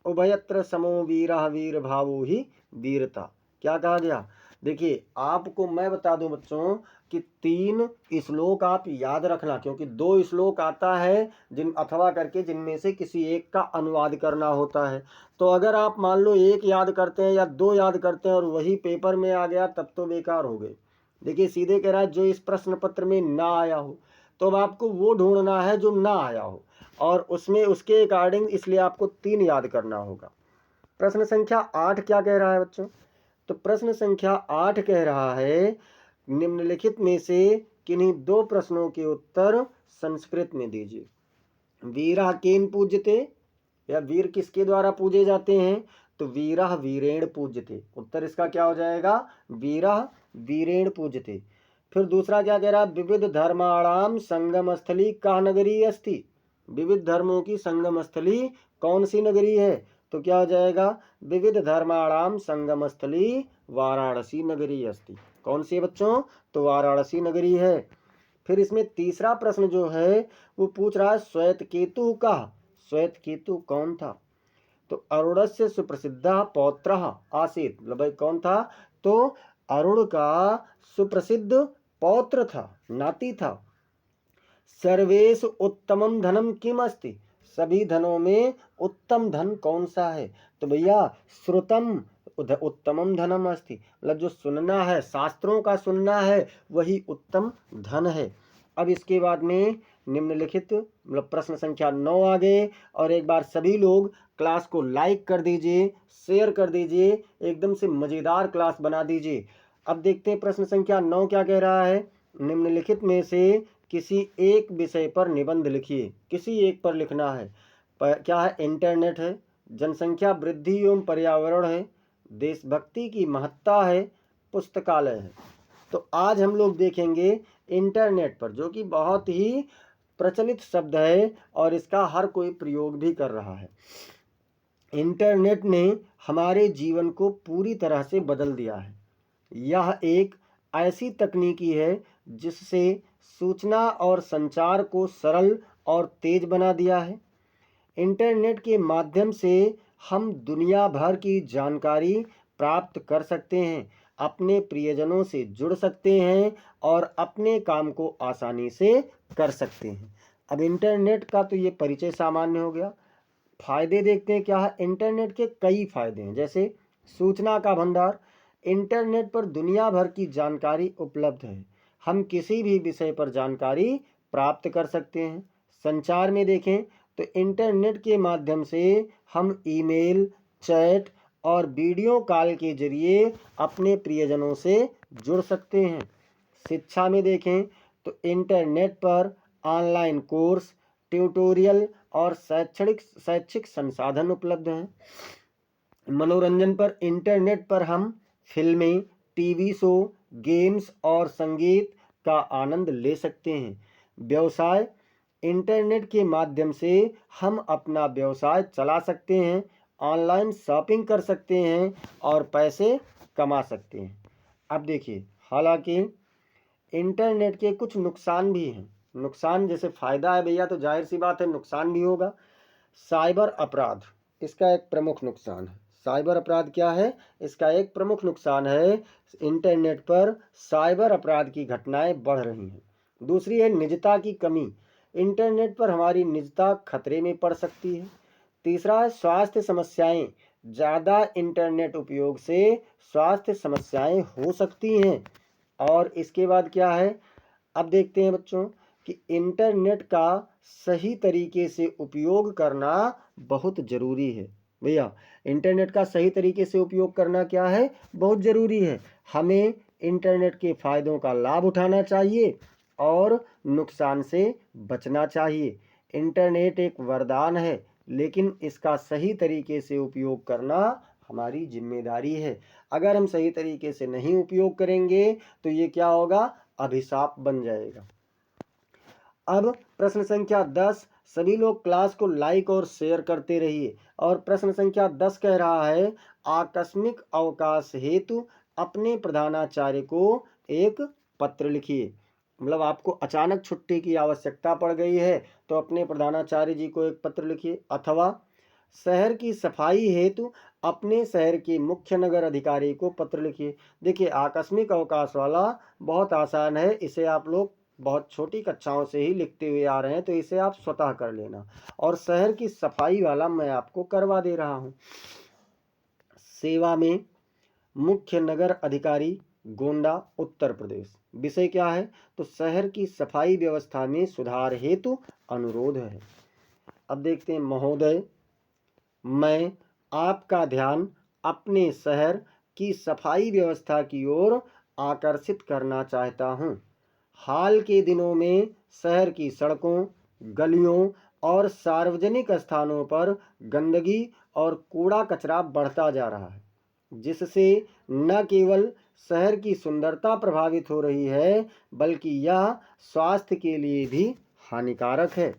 A: उभयत्र समो वीरः वीर भावो ही वीरता। क्या कहा गया? देखिए आपको मैं बता दूं बच्चों कि 3 श्लोक आप याद रखना, क्योंकि 2 श्लोक आता है जिन अथवा करके जिनमें से किसी एक का अनुवाद करना होता है। तो अगर आप मान लो 1 याद करते हैं या 2 याद करते हैं और वही पेपर में आ गया तब तो बेकार हो गए। देखिए सीधे कह रहा है जो इस प्रश्न पत्र में ना आया हो, तो अब आपको वो ढूंढना है जो ना आया हो और उसमें उसके अकॉर्डिंग इसलिए आपको 3 याद करना होगा। प्रश्न संख्या 8 क्या कह रहा है बच्चों? तो प्रश्न संख्या 8 कह रहा है निम्नलिखित में से किन्हीं 2 प्रश्नों के उत्तर संस्कृत में दीजिए। वीरः केन पूज्यते, या वीर किसके द्वारा पूजे जाते हैं? तो वीरः वीरेण पूज्यते। उत्तर इसका क्या हो जाएगा? वीरः वीरेण पूज्यते। फिर दूसरा क्या कह रहा है? विविध धर्माणाम संगम स्थली कह नगरी अस्ति। विविध धर्मों की संगम स्थली कौन सी नगरी है? तो क्या हो जाएगा? विविध धर्माणाम संगम स्थली वाराणसी नगरी अस्ति। कौन सी है बच्चों? तो वाराणसी नगरी है। फिर इसमें तीसरा प्रश्न जो है वो पूछ रहा है श्वेत केतु का। श्वेत केतु कौन था? तो अरुणस्य सुप्रसिद्ध पौत्र आसीत। मतलब भाई कौन था? तो अरुण का सुप्रसिद्ध पौत्र था, नाती था। सर्वेषु उत्तमम धनम किम अस्ति। सभी धनों में उत्तम धन कौन सा है? तो भैया श्रुतम उत्तमम धनम अस्ति। मतलब जो सुनना है, शास्त्रों का सुनना है वही उत्तम धन है। अब इसके बाद में निम्नलिखित मतलब प्रश्न संख्या 9 आ गए। और एक बार सभी लोग क्लास को लाइक कर दीजिए, शेयर कर दीजिए, एकदम से मज़ेदार क्लास बना दीजिए। अब देखते हैं प्रश्न संख्या 9 क्या कह रहा है। निम्नलिखित में से किसी एक विषय पर निबंध लिखिए। किसी एक पर लिखना है। क्या है? इंटरनेट है, जनसंख्या वृद्धि एवं पर्यावरण है, देशभक्ति की महत्ता है, पुस्तकालय है। तो आज हम लोग देखेंगे इंटरनेट पर, जो कि बहुत ही प्रचलित शब्द है और इसका हर कोई प्रयोग भी कर रहा है। इंटरनेट ने हमारे जीवन को पूरी तरह से बदल दिया है। यह एक ऐसी तकनीकी है जिससे सूचना और संचार को सरल और तेज बना दिया है। इंटरनेट के माध्यम से हम दुनिया भर की जानकारी प्राप्त कर सकते हैं, अपने प्रियजनों से जुड़ सकते हैं और अपने काम को आसानी से कर सकते हैं। अब इंटरनेट का तो ये परिचय सामान्य हो गया। फायदे देखते हैं क्या है। इंटरनेट के कई फायदे हैं, जैसे सूचना का भंडार। इंटरनेट पर दुनिया भर की जानकारी उपलब्ध है। हम किसी भी विषय पर जानकारी प्राप्त कर सकते हैं। संचार में देखें तो इंटरनेट के माध्यम से हम ईमेल, चैट और वीडियो कॉल के जरिए अपने प्रियजनों से जुड़ सकते हैं। शिक्षा में देखें तो इंटरनेट पर ऑनलाइन कोर्स, ट्यूटोरियल और शैक्षिक संसाधन उपलब्ध हैं। मनोरंजन पर इंटरनेट पर हम फिल्में, टीवी शो, गेम्स और संगीत का आनंद ले सकते हैं। व्यवसाय, इंटरनेट के माध्यम से हम अपना व्यवसाय चला सकते हैं, ऑनलाइन शॉपिंग कर सकते हैं और पैसे कमा सकते हैं। अब देखिए, हालांकि इंटरनेट के कुछ नुकसान भी हैं। नुकसान जैसे फ़ायदा है भैया, तो जाहिर सी बात है नुकसान भी होगा। साइबर अपराध इसका एक प्रमुख नुकसान है। साइबर अपराध क्या है? इसका एक प्रमुख नुकसान है, इंटरनेट पर साइबर अपराध की घटनाएं बढ़ रही हैं। दूसरी है निजता की कमी, इंटरनेट पर हमारी निजता खतरे में पड़ सकती है। तीसरा है स्वास्थ्य समस्याएं, ज़्यादा इंटरनेट उपयोग से स्वास्थ्य समस्याएं हो सकती हैं। और इसके बाद क्या है, अब देखते हैं बच्चों कि इंटरनेट का सही तरीके से उपयोग करना बहुत ज़रूरी है। भैया, इंटरनेट का सही तरीके से उपयोग करना क्या है? बहुत ज़रूरी है। हमें इंटरनेट के फ़ायदों का लाभ उठाना चाहिए और नुकसान से बचना चाहिए। इंटरनेट एक वरदान है, लेकिन इसका सही तरीके से उपयोग करना हमारी जिम्मेदारी है। अगर हम सही तरीके से नहीं उपयोग करेंगे तो ये क्या होगा? अभिशाप बन जाएगा। अब प्रश्न संख्या 10, सभी लोग क्लास को लाइक और शेयर करते रहिए। और प्रश्न संख्या 10 कह रहा है, आकस्मिक अवकाश हेतु अपने प्रधानाचार्य को एक पत्र लिखिए। मतलब आपको अचानक छुट्टी की आवश्यकता पड़ गई है तो अपने प्रधानाचार्य जी को एक पत्र लिखिए। अथवा शहर की सफाई हेतु अपने शहर के मुख्य नगर अधिकारी को पत्र लिखिए। देखिए, आकस्मिक अवकाश वाला बहुत आसान है, इसे आप लोग बहुत छोटी कक्षाओं से ही लिखते हुए आ रहे हैं, तो इसे आप स्वतः कर लेना। और शहर की सफाई वाला मैं आपको करवा दे रहा हूँ। सेवा में मुख्य नगर अधिकारी, गोंडा, उत्तर प्रदेश। विषय क्या है? तो शहर की सफाई व्यवस्था में सुधार हेतु अनुरोध है। अब देखते हैं, महोदय, मैं आपका ध्यान अपने शहर की सफाई व्यवस्था की ओर आकर्षित करना चाहता हूँ। हाल के दिनों में शहर की सड़कों, गलियों और सार्वजनिक स्थानों पर गंदगी और कूड़ा कचरा बढ़ता जा रहा है, जिससे न केवल शहर की सुंदरता प्रभावित हो रही है, बल्कि यह स्वास्थ्य के लिए भी हानिकारक है।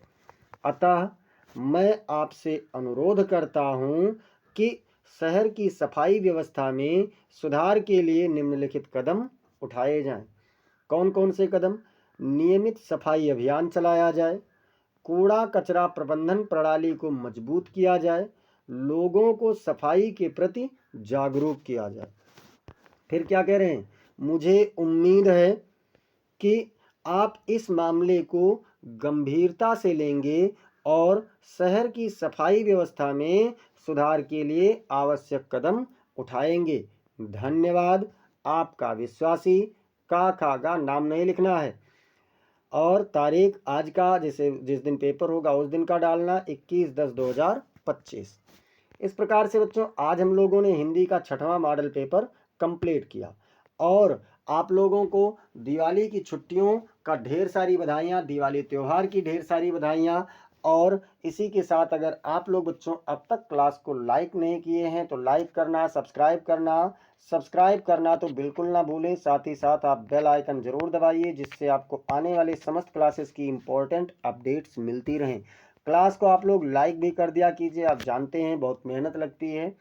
A: अतः मैं आपसे अनुरोध करता हूँ कि शहर की सफाई व्यवस्था में सुधार के लिए निम्नलिखित कदम उठाए जाएं। कौन कौन से कदम? नियमित सफाई अभियान चलाया जाए, कूड़ा कचरा प्रबंधन प्रणाली को मजबूत किया जाए, लोगों को सफाई के प्रति जागरूक किया जाए। फिर क्या कह रहे हैं? मुझे उम्मीद है कि आप इस मामले को गंभीरता से लेंगे और शहर की सफाई व्यवस्था में सुधार के लिए आवश्यक कदम उठाएंगे। धन्यवाद। आपका विश्वासी। का नाम नहीं लिखना है और तारीख आज का, जैसे जिस दिन पेपर होगा उस दिन का डालना, 21/10/2025। इस प्रकार से बच्चों आज हम लोगों ने हिंदी का 6वां मॉडल पेपर कंप्लीट किया। और आप लोगों को दिवाली की छुट्टियों का ढेर सारी बधाइयाँ, दिवाली त्यौहार की ढेर सारी बधाइयाँ। और इसी के साथ अगर आप लोग बच्चों अब तक क्लास को लाइक नहीं किए हैं तो लाइक करना, सब्सक्राइब करना तो बिल्कुल ना भूलें। साथ ही साथ आप बेल आइकन जरूर दबाइए, जिससे आपको आने वाले समस्त क्लासेस की इम्पोर्टेंट अपडेट्स मिलती रहें। क्लास को आप लोग लाइक भी कर दिया कीजिए, आप जानते हैं बहुत मेहनत लगती है।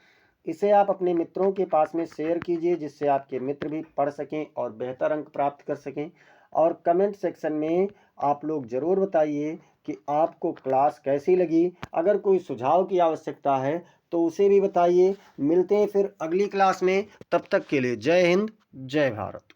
A: इसे आप अपने मित्रों के पास में शेयर कीजिए, जिससे आपके मित्र भी पढ़ सकें और बेहतर अंक प्राप्त कर सकें। और कमेंट सेक्शन में आप लोग ज़रूर बताइए कि आपको क्लास कैसी लगी। अगर कोई सुझाव की आवश्यकता है तो उसे भी बताइए। मिलते हैं फिर अगली क्लास में, तब तक के लिए जय हिंद, जय भारत।